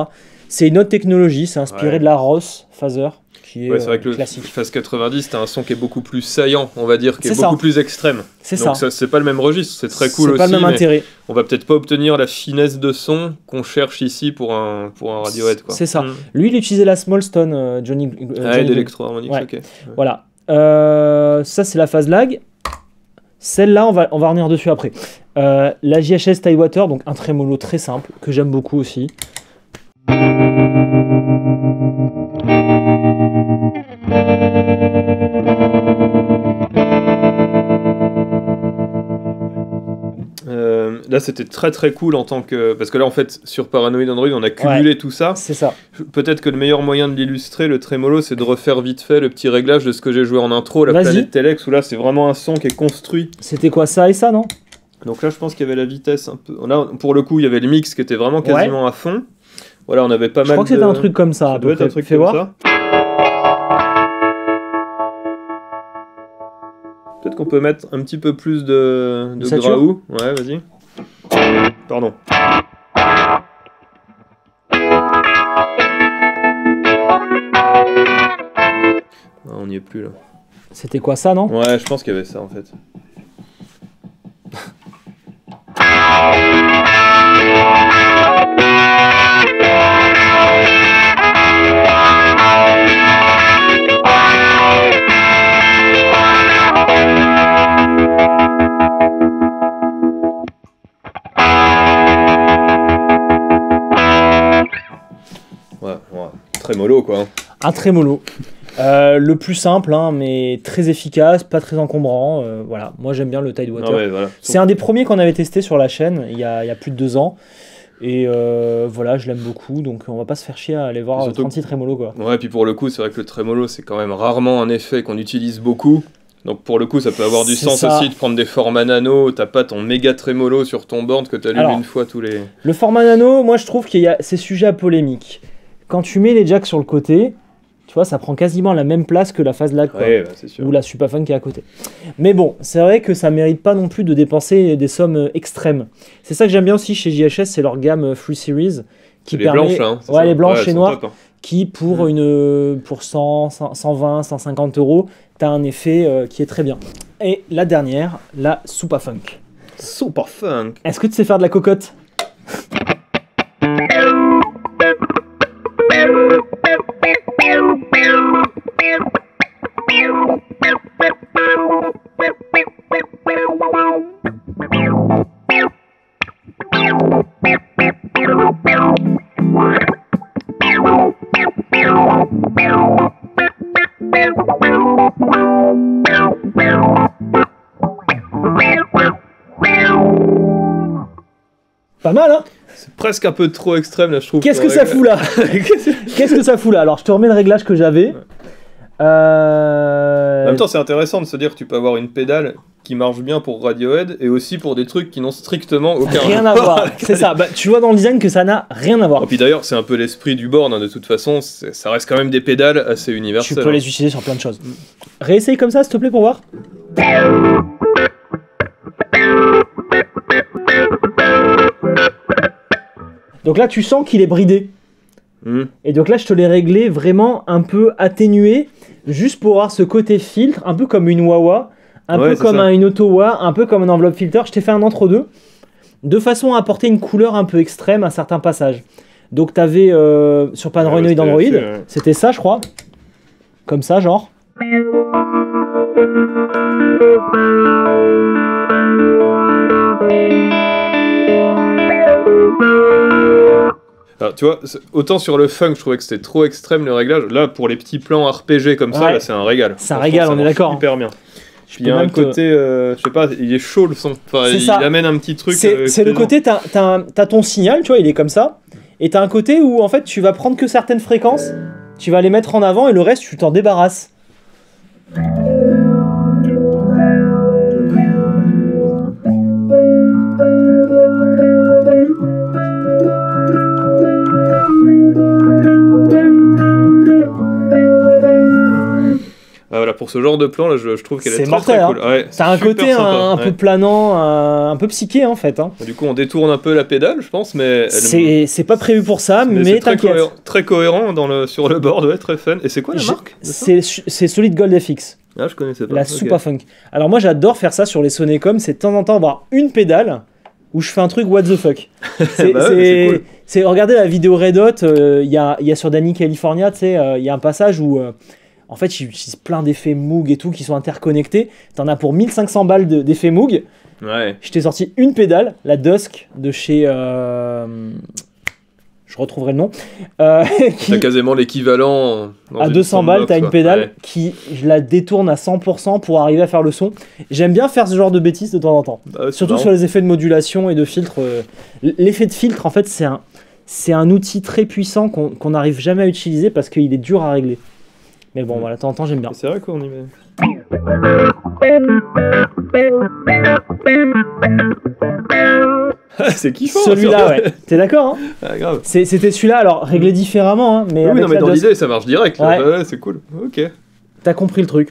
C'est une autre technologie, c'est inspiré Ouais. de la Ross phaser, qui est Ouais, c'est vrai que le classique. phase 90, t'as un son qui est beaucoup plus saillant, on va dire, qui est C'est beaucoup ça. plus extrême. C'est Donc ça. c'est pas le même registre, c'est très cool C'est aussi. pas le même mais intérêt. on va peut-être pas obtenir la finesse de son qu'on cherche ici pour un Radiohead, quoi. C'est ça. Mm. Lui, il utilisait la Small Stone, Johnny. Ah, Johnny d'électro-harmonics, Ouais. ok. Voilà. Ça, c'est la phase lag. Celle-là, on va revenir dessus après. La JHS Tidewater, donc un trémolo très simple, que j'aime beaucoup aussi. Là, c'était très très cool en tant que. Parce que là, en fait, sur Paranoid Android, on a cumulé tout ça. C'est ça. Peut-être que le meilleur moyen de l'illustrer, le trémolo, c'est de refaire vite fait le petit réglage de ce que j'ai joué en intro, la Vas-y. planète Telex, où là, c'est vraiment un son qui est construit. C'était quoi, ça et ça, non? Donc là, je pense qu'il y avait la vitesse un peu. Là, pour le coup, il y avait le mix qui était vraiment quasiment à fond. Voilà, on avait pas Je mal crois que c'était un truc comme ça. Ça à peu doit être un près. truc Fais comme voir. ça. Peut-être qu'on peut mettre un petit peu plus de satur. graou. Ouais, vas-y. Pardon. Ah, on n'y est plus là. C'était quoi, ça, non? Ouais, je pense qu'il y avait ça en fait. Ouais, très mollo quoi. Hein. Un trémolo. Le plus simple, hein, mais très efficace, pas très encombrant. Voilà, moi j'aime bien le Tidewater. Ah ouais, voilà. C'est un des premiers qu'on avait testé sur la chaîne il y a plus de 2 ans. Et voilà, je l'aime beaucoup, donc on va pas se faire chier à aller voir Surtout- 36 trémolo quoi. Ouais, puis pour le coup, c'est vrai que le trémolo, c'est quand même rarement un effet qu'on utilise beaucoup. Donc pour le coup, ça peut avoir du C'est sens ça. aussi de prendre des formats nano. T'as pas ton méga trémolo sur ton board que t'allumes Alors, une fois tous les. Le format nano, moi je trouve qu'il y a c'est sujet à polémique. Quand tu mets les jacks sur le côté, tu vois, ça prend quasiment la même place que la phase lag quoi. Ouais, bah, c'est sûr. Ou la Superfun qui est à côté. Mais bon, c'est vrai que ça mérite pas non plus de dépenser des sommes extrêmes. C'est ça que j'aime bien aussi chez JHS, c'est leur gamme Free Series qui C'est les permet blanches, hein. c'est ouais, ça. les blanches elles et sont noires top, hein. qui pour 100, 120, 150 euros, t'as un effet qui est très bien. Et la dernière, la Superfunk. Super funk. Est-ce que tu sais faire de la cocotte? Pas mal, hein? C'est presque un peu trop extrême là, je trouve. Qu'est-ce que ça fout là? Qu'est-ce que ça fout là? Alors, je te remets le réglage que j'avais. En même temps, c'est intéressant de se dire que tu peux avoir une pédale qui marche bien pour Radiohead et aussi pour des trucs qui n'ont strictement aucun Rien à rapport voir. avec C'est ça. Bah, tu vois dans le design que ça n'a rien à voir. Et puis d'ailleurs, c'est un peu l'esprit du board, hein, de toute façon, ça reste quand même des pédales assez Tu universelles. peux hein. les utiliser sur plein de choses. Réessaye comme ça, s'il te plaît, pour voir. Donc là, tu sens qu'il est bridé. Hmm. Et donc là, je te l'ai réglé vraiment un peu atténué, juste pour avoir ce côté filtre, un peu comme une wah-wah, un Ouais, peu c'est comme ça. une auto-wah, un peu comme un enveloppe filter. Je t'ai fait un entre-deux, de façon à apporter une couleur un peu extrême à certains passages. Donc tu avais sur Paranoid c'était Android, là-dessus, ouais. c'était ça, je crois. Comme ça, genre. Alors, tu vois, autant sur le funk, je trouvais que c'était trop extrême le réglage. Là, pour les petits plans RPG comme ça, Ouais. là, c'est un régal. C'est un Franchement, régal, ça on est marche d'accord. Hyper bien. Je Puis il peux y a un même te- côté, je sais pas, il est chaud le son. Enfin, C'est il ça. amène un petit truc. C'est le plaisant. côté, t'as ton signal, tu vois, il est comme ça. Et t'as un côté où en fait tu vas prendre que certaines fréquences, tu vas les mettre en avant et le reste tu t'en débarrasses. Ah, voilà, pour ce genre de plan, là, je trouve qu'elle est C'est très mortel, très cool. Ouais, T'as un super côté sympa, un ouais. peu planant, un peu psyché en fait. Hein. Du coup, on détourne un peu la pédale, je pense, mais C'est pas prévu pour ça, mais mais c'est très t'inquiète. très cohérent sur le board, ouais, très fun. Et c'est quoi la marque de ça C'est Solid Gold FX, Ah, je connaissais pas. la Ok. Super Funk. Alors moi j'adore faire ça sur les Sonecom, c'est de temps en temps avoir une pédale où je fais un truc what the fuck. Bah ouais, mais c'est cool. Regardez la vidéo Red Hot, il y a sur Danny California, tu sais, il y a un passage où en fait ils utilisent plein d'effets Moog et tout qui sont interconnectés. T'en as pour 1500 balles d'effets Moog. Ouais. Je t'ai sorti une pédale, la Dusk de chez... je retrouverai le nom. Qui, T'as quasiment l'équivalent. dans à une 200 balles, soundbox, t'as une quoi. pédale Ouais. qui, je la détourne à 100% pour arriver à faire le son. J'aime bien faire ce genre de bêtises de temps en temps. Bah ouais, c'est Surtout marrant. sur les effets de modulation et de filtre. L'effet de filtre, en fait, c'est un outil très puissant qu'on n'arrive jamais à utiliser parce qu'il est dur à régler. Mais bon, voilà, de temps en temps, j'aime bien. C'est vrai qu'on y met. C'est kiffant. Celui-là, ça. ouais. T'es d'accord, hein? Ah, grave. C'était celui-là, alors réglé différemment, hein, mais Oui, avec non, mais la dans Dusk, l'idée, ça marche direct. là. Ouais. Bah ouais, c'est cool. Ok. t'as compris le truc.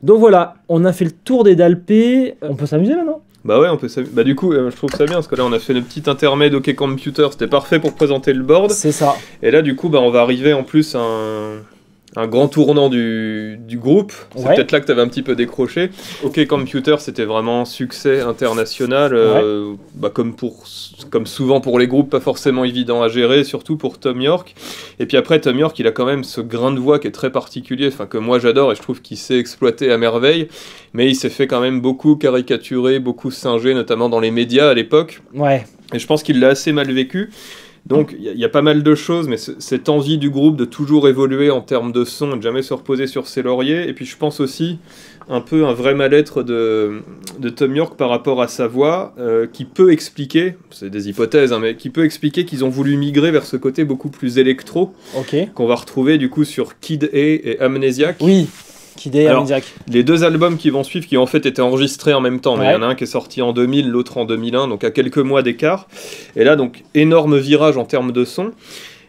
Donc voilà, on a fait le tour des DALP. On peut s'amuser maintenant? Bah ouais, on peut s'amuser. Bah du coup, je trouve ça bien parce que là, on a fait le petit intermède OK Computer. C'était parfait pour présenter le board. C'est ça. Et là, du coup, bah, on va arriver en plus à un grand tournant du groupe. C'est Ouais. peut-être là que tu avais un petit peu décroché. OK Computer, c'était vraiment succès international. Bah, comme souvent pour les groupes, pas forcément évident à gérer, surtout pour Tom York. Et puis après, Tom York, il a quand même ce grain de voix qui est très particulier, enfin que moi j'adore et je trouve qu'il sait exploiter à merveille. Mais il s'est fait quand même beaucoup caricaturer, beaucoup singer, notamment dans les médias à l'époque. Ouais. Et je pense qu'il l'a assez mal vécu. Donc il y a pas mal de choses, mais cette envie du groupe de toujours évoluer en termes de son et de jamais se reposer sur ses lauriers. Et puis je pense aussi un peu un vrai mal-être de Tom York par rapport à sa voix, qui peut expliquer, c'est des hypothèses, hein, mais qui peut expliquer qu'ils ont voulu migrer vers ce côté beaucoup plus électro, Ok. qu'on va retrouver du coup sur Kid A et Amnesiac. Oui. Kid A, Alors, Amnesiac. Les deux albums qui vont suivre, qui ont en fait été enregistrés en même temps, mais il y en a un qui est sorti en 2000, l'autre en 2001, donc à quelques mois d'écart. Et là, donc, énorme virage en termes de son.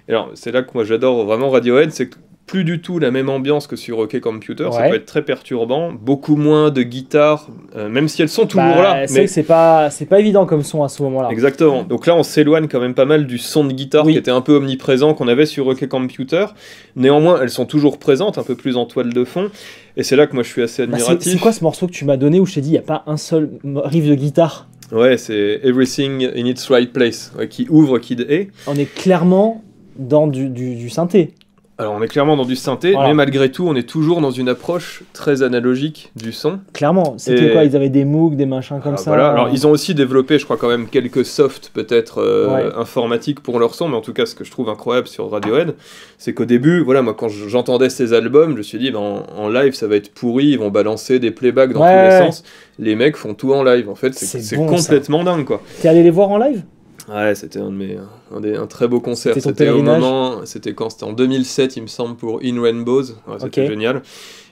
Et alors, c'est là que moi j'adore vraiment Radiohead, c'est que plus du tout la même ambiance que sur OK Computer, ça Ouais. peut être très perturbant, beaucoup moins de guitares, même si elles sont toujours Bah, là. c'est vrai que c'est pas évident comme son à ce moment-là. Exactement. Donc là, on s'éloigne quand même pas mal du son de guitare Oui. qui était un peu omniprésent qu'on avait sur OK Computer. Néanmoins, elles sont toujours présentes, un peu plus en toile de fond. Et c'est là que moi je suis assez Bah, admiratif. c'est quoi ce morceau que tu m'as donné où je t'ai dit il n'y a pas un seul riff de guitare? Ouais, c'est Everything in its Right Place, ouais, qui ouvre Kid A. On est clairement dans du synthé. Alors on est clairement dans du synthé, Voilà. mais malgré tout, on est toujours dans une approche très analogique du son. Clairement. C'était Et- quoi? Ils avaient des Moog, des machins comme Ah, ça. voilà. Alors ils ont aussi développé, je crois quand même, quelques softs peut-être Ouais. informatiques pour leur son, mais en tout cas ce que je trouve incroyable sur Radiohead, c'est qu'au début, voilà, moi quand j'entendais ces albums, je me suis dit, ben, en live ça va être pourri, ils vont balancer des playbacks dans Ouais. tous les sens. Les mecs font tout en live, en fait, C'est c'est bon, complètement dingue quoi. T'es allé les voir en live? Ouais, c'était un très beau concert. C'était ton C'était au pèlerinage moment, c'était quand? C'était en 2007, il me semble, pour In Rainbows. Ouais, c'était Ok. génial.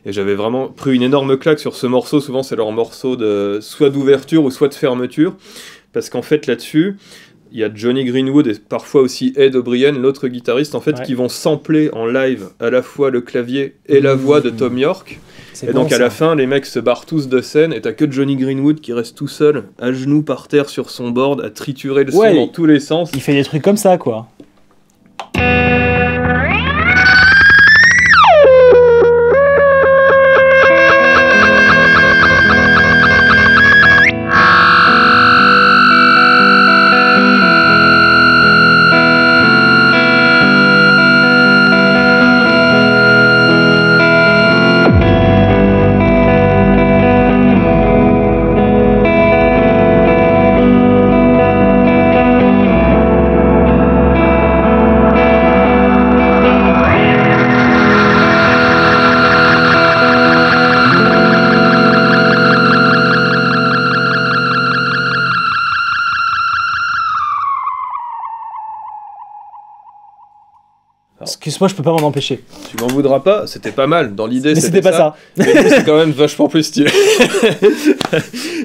Et j'avais vraiment pris une énorme claque sur ce morceau. Souvent, c'est leur morceau soit d'ouverture ou soit de fermeture. Parce qu'en fait, là-dessus, il y a Johnny Greenwood et parfois aussi Ed O'Brien, l'autre guitariste, en fait, Ouais. qui vont sampler en live à la fois le clavier et la voix de Tom York. C'est Et bon, donc à ça. la fin, les mecs se barrent tous de scène et t'as que Johnny Greenwood qui reste tout seul, à genoux par terre sur son board, à triturer le Ouais, son dans tous les sens. Il fait des trucs comme ça, quoi. Excuse-moi, je peux pas m'en empêcher. Tu m'en voudras pas, c'était pas mal. Dans l'idée, Mais c'était pas ça. Mais c'est quand même vachement plus stylé.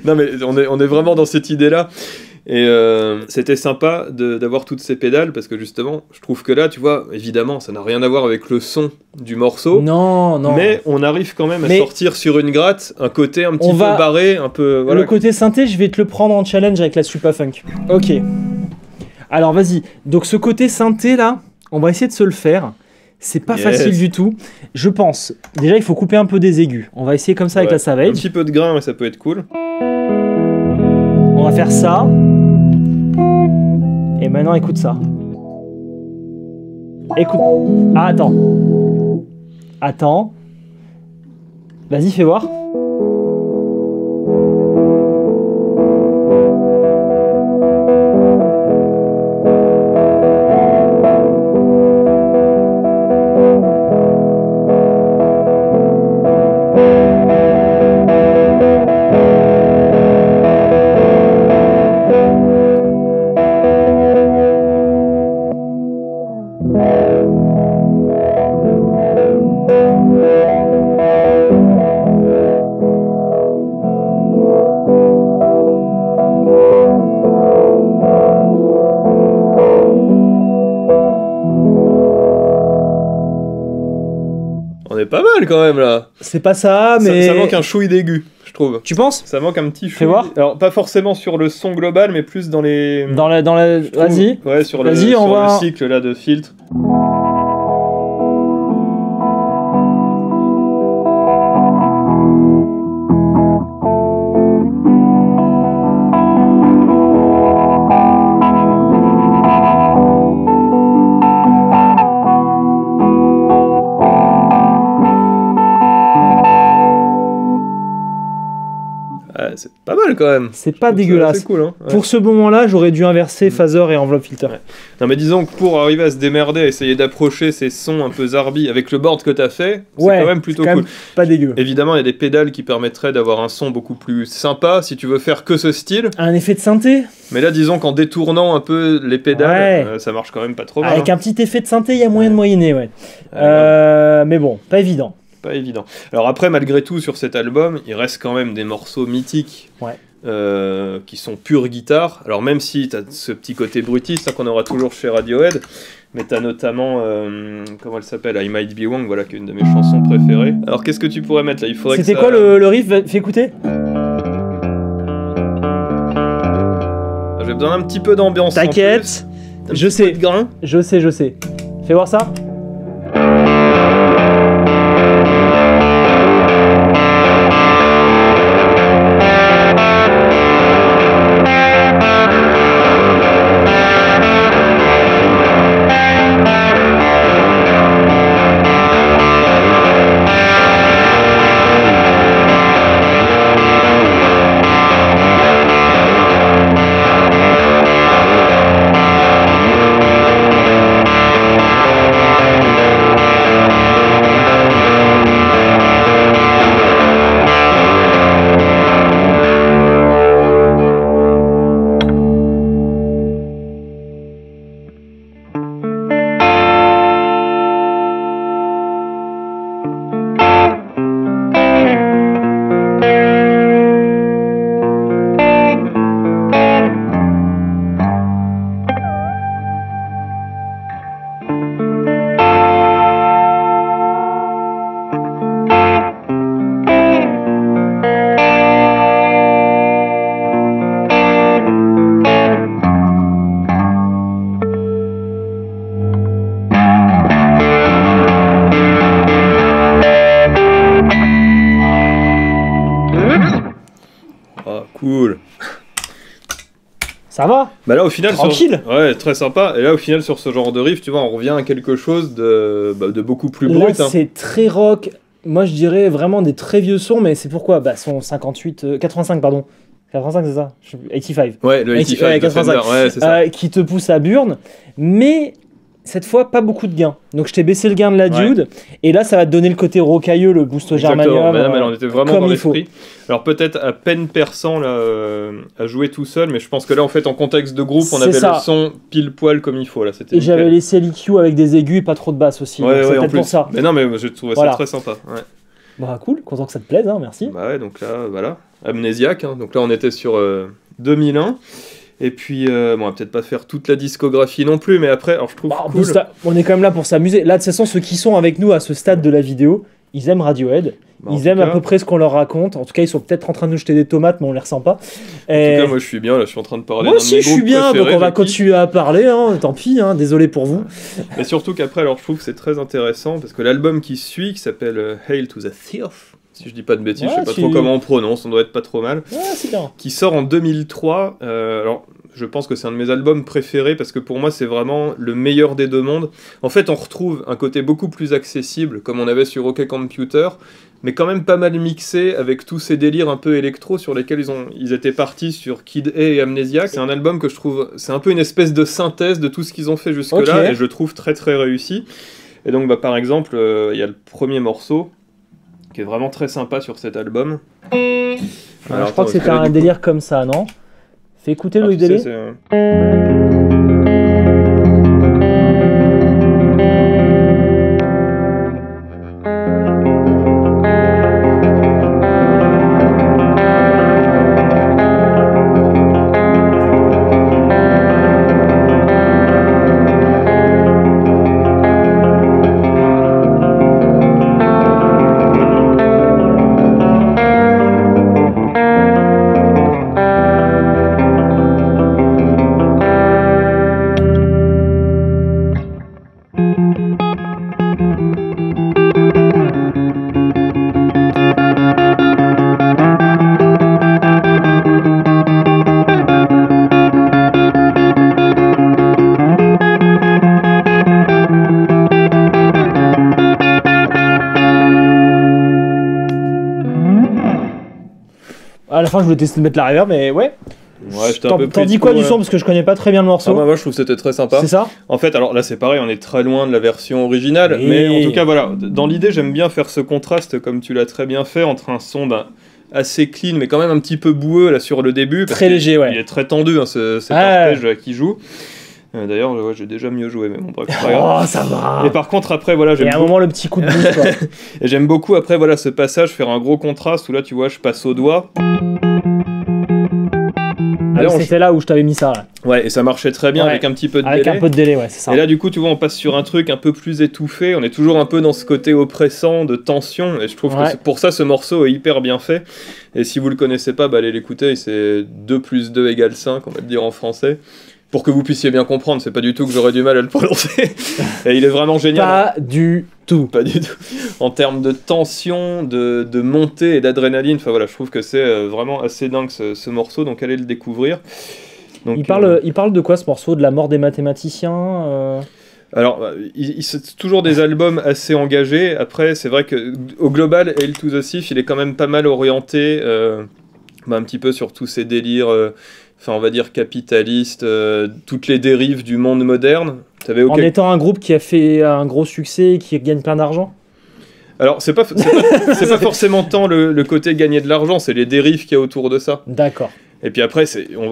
Non, mais on est vraiment dans cette idée-là. Et c'était sympa d'avoir toutes ces pédales parce que justement, je trouve que là, tu vois, évidemment, ça n'a rien à voir avec le son du morceau. Non. Mais on arrive quand même à sortir sur une gratte un côté un petit peu barré, un peu. Voilà. Le côté synthé, je vais te le prendre en challenge avec la Supafunk. Ok. Alors vas-y. Donc ce côté synthé là, on va essayer de se le faire. C'est pas facile du tout. Je pense. Déjà, il faut couper un peu des aigus. On va essayer comme ça avec la Savage. Un petit peu de grain, ça peut être cool. On va faire ça. Et maintenant, écoute ça. Écoute. Ah, attends. Attends. Vas-y, fais voir. Pas mal quand même là. C'est pas ça, mais. Ça manque un chouille d'aigu, je trouve. Tu penses? Ça manque un petit chouille. Fais voir. Alors, pas forcément sur le son global, mais plus dans les. Vas-y. Ouais, sur le cycle là de filtre. C'est pas mal quand même. C'est pas dégueulasse. C'est cool, hein. Ouais. Pour ce moment-là, j'aurais dû inverser phaser et enveloppe filter. Ouais. Non mais disons que pour arriver à se démerder, à essayer d'approcher ces sons un peu zarbi avec le board que t'as fait, c'est quand même plutôt cool. Pas dégueu. Évidemment, il y a des pédales qui permettraient d'avoir un son beaucoup plus sympa si tu veux faire que ce style. Un effet de synthé. Mais là, disons qu'en détournant un peu les pédales, ça marche quand même pas trop mal. Avec un petit effet de synthé, il y a moyen de moyenner, mais bon, pas évident. Pas évident. Alors après, malgré tout, sur cet album, il reste quand même des morceaux mythiques qui sont pure guitare. Alors même si t'as ce petit côté brutiste qu'on aura toujours chez Radiohead, mais t'as notamment, comment elle s'appelle, I Might Be Wrong, voilà, qui est une de mes chansons préférées. Alors qu'est-ce que tu pourrais mettre là? Il faudrait. C'était quoi le riff? Fais écouter. J'ai besoin d'un petit peu d'ambiance. T'inquiète, je sais. Grain. Je sais. Fais voir ça. Cool. Ça va? Bah là au final tranquille. Ouais, très sympa. Et là au final sur ce genre de riff, tu vois, on revient à quelque chose de beaucoup plus brut. Là, c'est très rock. Moi je dirais vraiment des très vieux sons, mais c'est pourquoi son 85 pardon. 85 c'est ça? 85. Ouais, le 85. 85. Ouais, c'est ça. Qui te pousse à Burn, mais cette fois, pas beaucoup de gains. Donc je t'ai baissé le gain de la Ouais. diode, et là ça va te donner le côté rocailleux, le boost au Exactement, germanium. mais là, on était vraiment comme dans il faut. l'esprit. Alors peut-être à peine perçant là, à jouer tout seul, mais je pense que là en fait en contexte de groupe, on C'est avait ça. le son pile poil comme il faut là. C'était Et j'avais nickel. laissé l'EQ avec des aigus et pas trop de basses aussi. Ouais, donc c'est ouais, en peut-être plus. pour ça. Mais non, mais je trouvais Voilà. ça très sympa. Ouais. Bah cool, content que ça te plaise, hein, merci. Bah ouais, donc là, voilà, amnésiaque. Hein. Donc là, on était sur 2001. Et puis, bon, on va peut-être pas faire toute la discographie non plus, mais après, alors je trouve Bah, cool. on est quand même là pour s'amuser. Là, de toute façon, ceux qui sont avec nous à ce stade de la vidéo, ils aiment Radiohead. Bah, en Ils tout aiment à cas- peu près ce qu'on leur raconte. En tout cas, ils sont peut-être en train de nous jeter des tomates, mais on les ressent pas. En tout cas, moi je suis bien, là je suis en train de parler Moi d'un de aussi, mes je suis groupes bien, donc préférés, on va Jackie. continuer à parler. Hein, tant pis, hein, désolé pour vous. Et surtout qu'après, alors je trouve que c'est très intéressant parce que l'album qui suit, qui s'appelle Hail to the Thief, si je dis pas de bêtises, Ouais, je sais pas tu- trop comment on prononce, on doit être pas trop mal, Ouais, c'est bien. qui sort en 2003. Alors je pense que c'est un de mes albums préférés parce que pour moi c'est vraiment le meilleur des deux mondes. En fait, on retrouve un côté beaucoup plus accessible comme on avait sur OK Computer, mais quand même pas mal mixé avec tous ces délires un peu électro sur lesquels ils étaient partis sur Kid A et Amnesiac. C'est un album que je trouve, c'est un peu une espèce de synthèse de tout ce qu'ils ont fait jusque-là, Ok. et je le trouve très très réussi. Et donc bah, par exemple, il y a le premier morceau qui est vraiment très sympa sur cet album. Ouais, Alors, je crois que attends, c'était parce là, un du coup- délire comme ça, non? Fais écouter Ah, Loïc tu sais, Délé. c'est- À la fin, je voulais tester de mettre la reverb, mais ouais. Ouais, j'étais un peu T'en plus dis quoi pour, du son? Parce que je connais pas très bien le Ah, morceau. moi je trouve que c'était très sympa. C'est ça? En fait, alors là c'est pareil, on est très loin de la version originale, Oui. mais en tout cas voilà, dans l'idée j'aime bien faire ce contraste comme tu l'as très bien fait entre un son assez clean mais quand même un petit peu boueux là sur le début. parce Très qu'il- léger, ouais. Il est très tendu cet Ouais. arpège là, qui joue. D'ailleurs, ouais, j'ai déjà mieux joué, mais bon, bref, c'est pas grave. Oh, ça va. Et par contre, après, voilà, Et j'aime à un beaucoup, moment, le petit coup de boost, quoi. et j'aime beaucoup, après, voilà, ce passage, faire un gros contraste où là, tu vois, je passe au doigt. Ah, Là, on- c'était là où je t'avais mis ça, là. Ouais, et ça marchait très bien Ouais. avec un petit peu de Avec délai. un peu de délai, ouais, c'est ça. Et là, du coup, tu vois, on passe sur un truc un peu plus étouffé. On est toujours un peu dans ce côté oppressant, de tension. Et je trouve Ouais. que pour ça, ce morceau est hyper bien fait. Et si vous le connaissez pas, bah, allez l'écouter. C'est 2 + 2 = 5, on va le dire en français. Pour que vous puissiez bien comprendre, c'est pas du tout que j'aurais du mal à le prononcer. Et il est vraiment génial. Pas du tout. Pas du tout. En termes de tension, de montée et d'adrénaline, enfin voilà, je trouve que c'est vraiment assez dingue ce morceau. Donc allez le découvrir. Donc, Il parle de quoi, ce morceau? De la mort des mathématiciens Alors, c'est toujours des albums assez engagés. Après, c'est vrai que au global, Hail to the Thief, il est quand même pas mal orienté un petit peu sur tous ces délires, enfin on va dire capitalistes, toutes les dérives du monde moderne. T'avais En étant un groupe qui a fait un gros succès et qui gagne plein d'argent? Alors, c'est pas forcément tant le côté gagner de l'argent, c'est les dérives qu'il y a autour de ça. D'accord. Et puis après,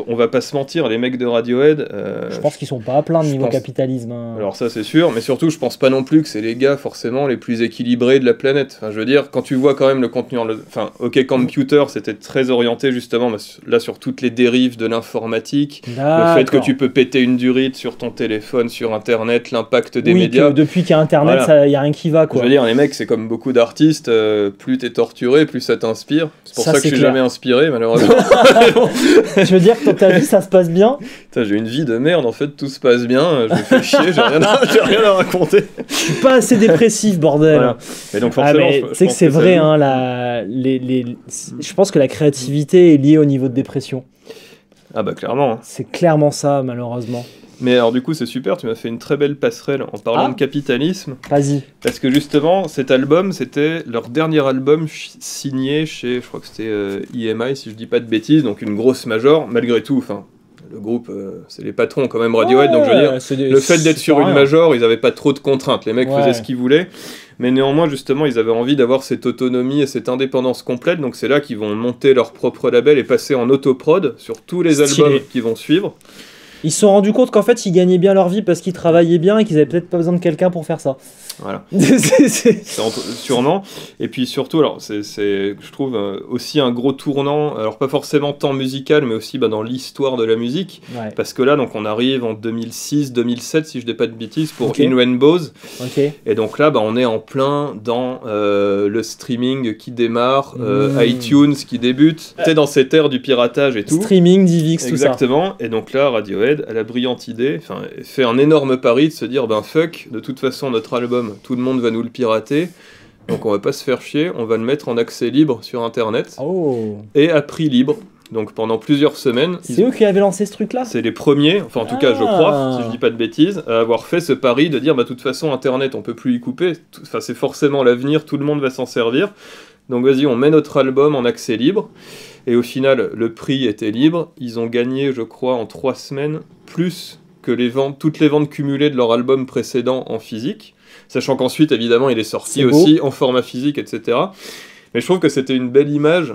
on va pas se mentir, les mecs de Radiohead... Je pense qu'ils sont pas à plaindre je niveau pense- capitalisme. Hein. Alors ça c'est sûr, mais surtout je pense pas non plus que c'est les gars forcément les plus équilibrés de la planète. Enfin je veux dire, quand tu vois quand même le contenu, enfin OK Computer c'était très orienté justement là sur toutes les dérives de l'informatique, le fait que D'accord. tu peux péter une durite sur ton téléphone, sur internet, l'impact des Oui, médias. que depuis qu'il y a Internet, Voilà. il y a rien qui va, Je quoi. veux dire, les mecs, c'est comme beaucoup d'artistes, plus t'es torturé, plus ça t'inspire. C'est pour Ça, ça que c'est je suis clair. jamais inspiré, malheureusement. Mais bon. Je veux dire que dans ta vie, ça se passe bien. Putain, j'ai une vie de merde, en fait, tout se passe bien, je me fais chier, j'ai rien à raconter. Je suis pas assez dépressif, bordel. Voilà. Et donc Ah, forcément, mais je tu sais que pense c'est ça vrai, joue. hein, je pense que la créativité est liée au niveau de dépression. Ah bah clairement. Hein. C'est clairement ça, malheureusement. Mais alors du coup c'est super, tu m'as fait une très belle passerelle en parlant Ah. de capitalisme, Vas-y. parce que justement cet album c'était leur dernier album signé chez, je crois que c'était EMI si je dis pas de bêtises, donc une grosse major, malgré tout, enfin le groupe, c'est les patrons quand même Radiohead, donc je veux dire, le fait d'être sur une major, ils n'avaient pas trop de contraintes, les mecs faisaient ce qu'ils voulaient, mais néanmoins justement ils avaient envie d'avoir cette autonomie et cette indépendance complète, donc c'est là qu'ils vont monter leur propre label et passer en autoprod sur tous les albums qui vont suivre. Ils se sont rendus compte qu'en fait ils gagnaient bien leur vie parce qu'ils travaillaient bien et qu'ils avaient peut-être pas besoin de quelqu'un pour faire ça. Voilà. Sûrement. Et puis surtout, alors c'est je trouve aussi un gros tournant, alors pas forcément tant musical, mais aussi dans l'histoire de la musique. Ouais. Parce que là, donc on arrive en 2006-2007, si je dis pas de bêtises, pour In Rainbows. Et donc là, on est en plein dans le streaming qui démarre, iTunes qui débute. T'es dans cette ère du piratage et tout. Streaming, DivX, tout ça. Exactement. Et donc là, Radiohead a la brillante idée, fait un énorme pari de se dire, fuck, de toute façon, notre album, tout le monde va nous le pirater, donc on va pas se faire chier, on va le mettre en accès libre sur internet et à prix libre. Donc pendant plusieurs semaines. C'est eux qui avaient lancé ce truc-là ? C'est les premiers, enfin en tout cas je crois, si je dis pas de bêtises, à avoir fait ce pari de dire de toute façon internet on peut plus y couper, c'est forcément l'avenir, tout le monde va s'en servir. Donc vas-y, on met notre album en accès libre. Et au final, le prix était libre. Ils ont gagné, je crois, en 3 semaines, plus que toutes les ventes cumulées de leur album précédent en physique. Sachant qu'ensuite, évidemment, il est sorti aussi en format physique, etc. Mais je trouve que c'était une belle image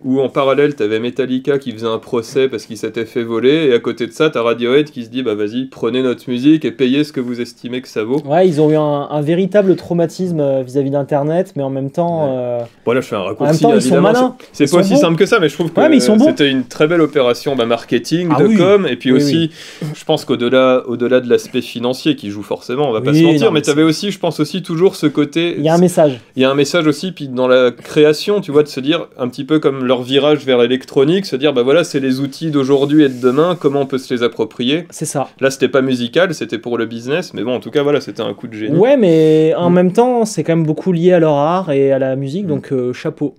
où en parallèle, tu avais Metallica qui faisait un procès parce qu'il s'était fait voler, et à côté de ça, tu as Radiohead qui se dit vas-y, prenez notre musique et payez ce que vous estimez que ça vaut. Ouais, ils ont eu un véritable traumatisme vis-à-vis d'Internet, mais en même temps... Voilà, je fais un raccourci. En même temps, ils sont malins. C'est pas aussi simple que ça, mais je trouve que c'était une très belle opération marketing, com, et puis aussi, je pense qu'au-delà de l'aspect financier qui joue forcément, on va pas se mentir, mais tu avais aussi, je pense aussi, toujours ce côté... Il y a un message. Il y a un message aussi, puis dans la création, tu vois, de se dire, un petit peu comme leur virage vers l'électronique, se dire, voilà, c'est les outils d'aujourd'hui et de demain, comment on peut se les approprier. C'est ça. Là, c'était pas musical, c'était pour le business, mais bon, en tout cas, voilà, c'était un coup de génie. Ouais, mais en même temps, c'est quand même beaucoup lié à leur art et à la musique, donc chapeau.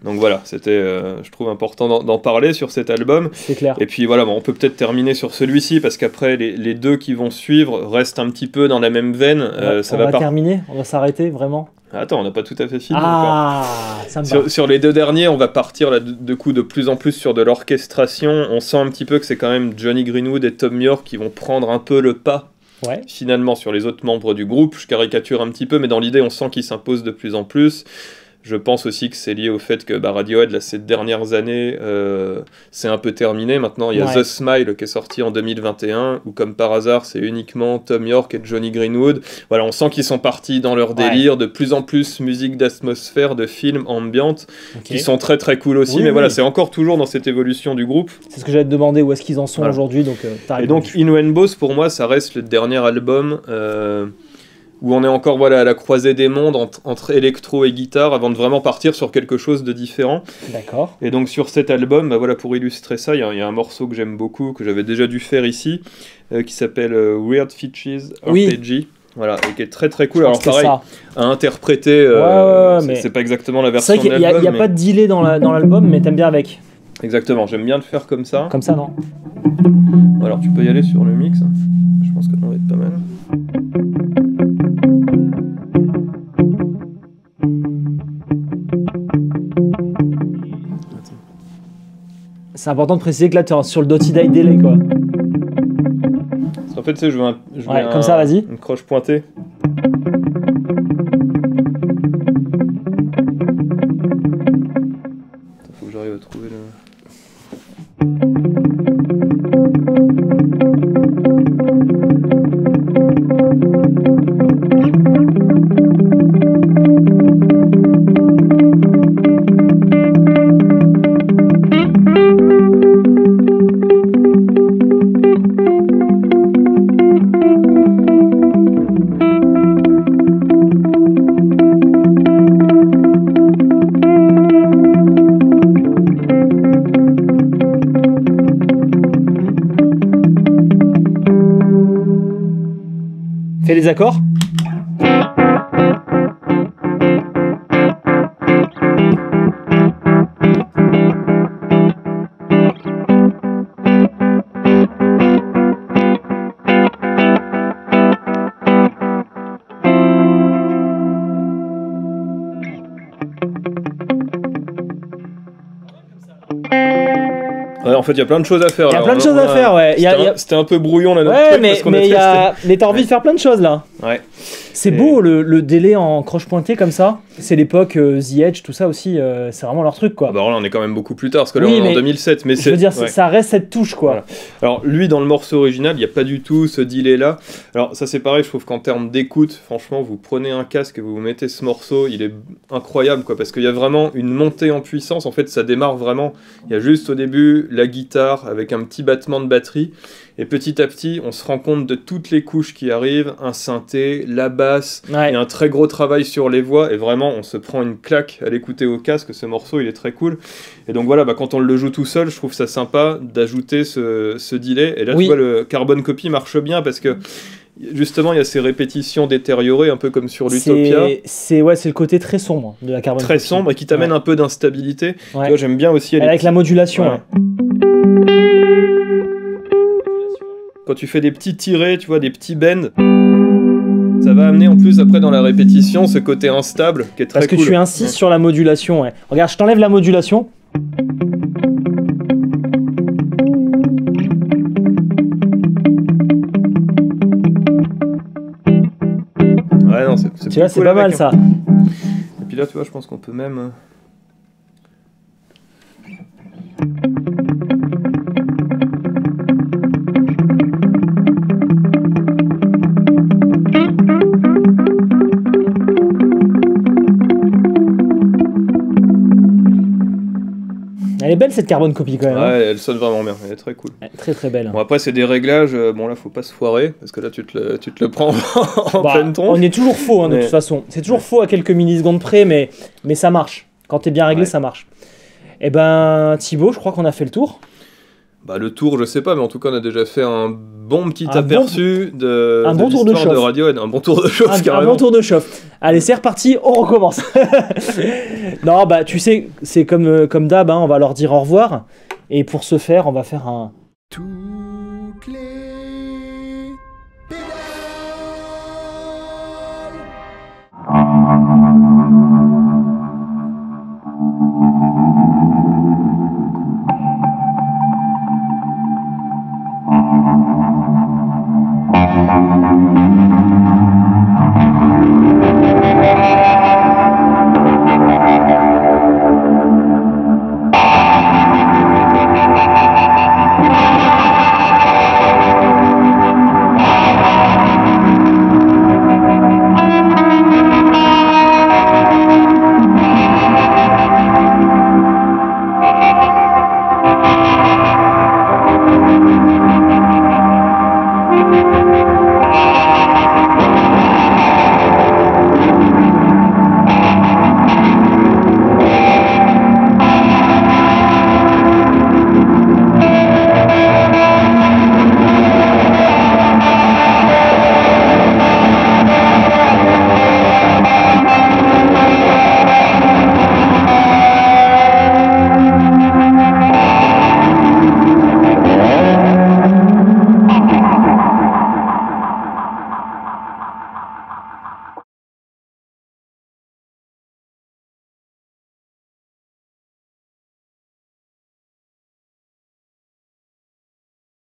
Donc voilà, c'était, je trouve, important d'en parler sur cet album. C'est clair. Et puis voilà, on peut peut-être terminer sur celui-ci, parce qu'après, les deux qui vont suivre restent un petit peu dans la même veine. On va terminer, on va s'arrêter, vraiment. Attends, on n'a pas tout à fait fini. Ça me va. Sur les deux derniers, on va partir là, de plus en plus sur de l'orchestration. On sent un petit peu que c'est quand même Johnny Greenwood et Thom Yorke qui vont prendre un peu le pas. Finalement, sur les autres membres du groupe. Je caricature un petit peu, mais dans l'idée, on sent qu'ils s'imposent de plus en plus. Je pense aussi que c'est lié au fait que Radiohead, là, ces dernières années, c'est un peu terminé. Maintenant, il y a The Smile qui est sorti en 2021, où comme par hasard, c'est uniquement Thom Yorke et Johnny Greenwood. Voilà, on sent qu'ils sont partis dans leur délire, de plus en plus musique d'atmosphère, de films ambiantes, qui sont très très cool aussi. Mais voilà, c'est encore toujours dans cette évolution du groupe. C'est ce que j'allais te demander, où est-ce qu'ils en sont aujourd'hui. Donc, et donc, In Rainbows, pour moi, ça reste le dernier album... où on est encore à la croisée des mondes entre électro et guitare avant de vraiment partir sur quelque chose de différent. D'accord. Et donc sur cet album, pour illustrer ça, il y a un morceau que j'aime beaucoup, que j'avais déjà dû faire ici, qui s'appelle Weird Features RPG. Voilà, et qui est très très cool. Alors pareil, à interpréter, c'est pas exactement la version de l'album. C'est vrai qu'il n'y a pas de delay dans l'album, mais t'aimes bien avec. Exactement, j'aime bien le faire comme ça. Comme ça, non ? Alors tu peux y aller sur le mix, je pense que ça va être pas mal. C'est important de préciser que là tu es sur le Dotty Die Delay quoi. En fait, tu sais, je veux comme ça, vas-y. Une croche pointée. Faut que j'arrive à trouver le... Fais les accords. Ouais, en fait, il y a plein de choses à faire. Il y a plein de choses à faire, ouais. C'était un peu brouillon là, notre Ouais, truc, mais, parce qu'on mais, a testé. mais t'as envie de faire plein de choses là. Ouais. C'est beau le délai en croche pointée comme ça. C'est l'époque The Edge, tout ça aussi. C'est vraiment leur truc quoi. Ah bah là, on est quand même beaucoup plus tard, parce que là, Oui, on est mais en 2007. Mais je veux dire, ouais. ça reste cette touche quoi. Voilà. Alors, lui, dans le morceau original, il n'y a pas du tout ce delay là. Alors, ça, c'est pareil, je trouve qu'en termes d'écoute, franchement, vous prenez un casque et vous mettez ce morceau, il est incroyable quoi, parce qu'il y a vraiment une montée en puissance. En fait, ça démarre vraiment. Il y a juste au début la guitare avec un petit battement de batterie. Et petit à petit, on se rend compte de toutes les couches qui arrivent, un synthé, la basse, Ouais. et un très gros travail sur les voix, et vraiment, on se prend une claque à l'écouter au casque, ce morceau, il est très cool. Et donc voilà, quand on le joue tout seul, je trouve ça sympa d'ajouter ce delay, et là, Oui. tu vois, le Carbon Copy marche bien, parce que justement, il y a ces répétitions détériorées, un peu comme sur l'Utopia. C'est le côté très sombre de la Carbon Très Copy. sombre, et qui t'amène un peu d'instabilité. Ouais. Tu vois, j'aime bien aussi... Avec la modulation. Voilà. Quand tu fais des petits tirés, tu vois, des petits bends, ça va amener en plus après dans la répétition ce côté instable qui est très Parce que cool. tu insistes sur la modulation. Ouais. Regarde, je t'enlève la modulation. Ouais, non, c'est Tu vois, c'est cool pas avec, mal hein. ça. Et puis là, tu vois, je pense qu'on peut même... Elle est belle cette Carbon Copy quand même. hein. Ouais, elle sonne vraiment bien, elle est très cool. Ouais, très très belle. Bon, après, c'est des réglages, bon là, faut pas se foirer, parce que là, tu te le prends en Bah, pleine tronche. on est toujours faux de Mais- toute façon. C'est toujours faux à quelques millisecondes près, mais ça marche. Quand t'es bien réglé, Ouais. ça marche. Eh ben, Thibaut, je crois qu'on a fait le tour. Bah, le tour, je sais pas, mais en tout cas, on a déjà fait un bon petit Un aperçu de un bon tour de l'histoire de chauffe. Radiohead. Un bon tour de chauffe, Un carrément. bon tour de chauffe. Allez, c'est reparti, on recommence. Non, bah tu sais, c'est comme d'hab, hein, on va leur dire au revoir. Et pour ce faire, on va faire un... Toutes les pédales.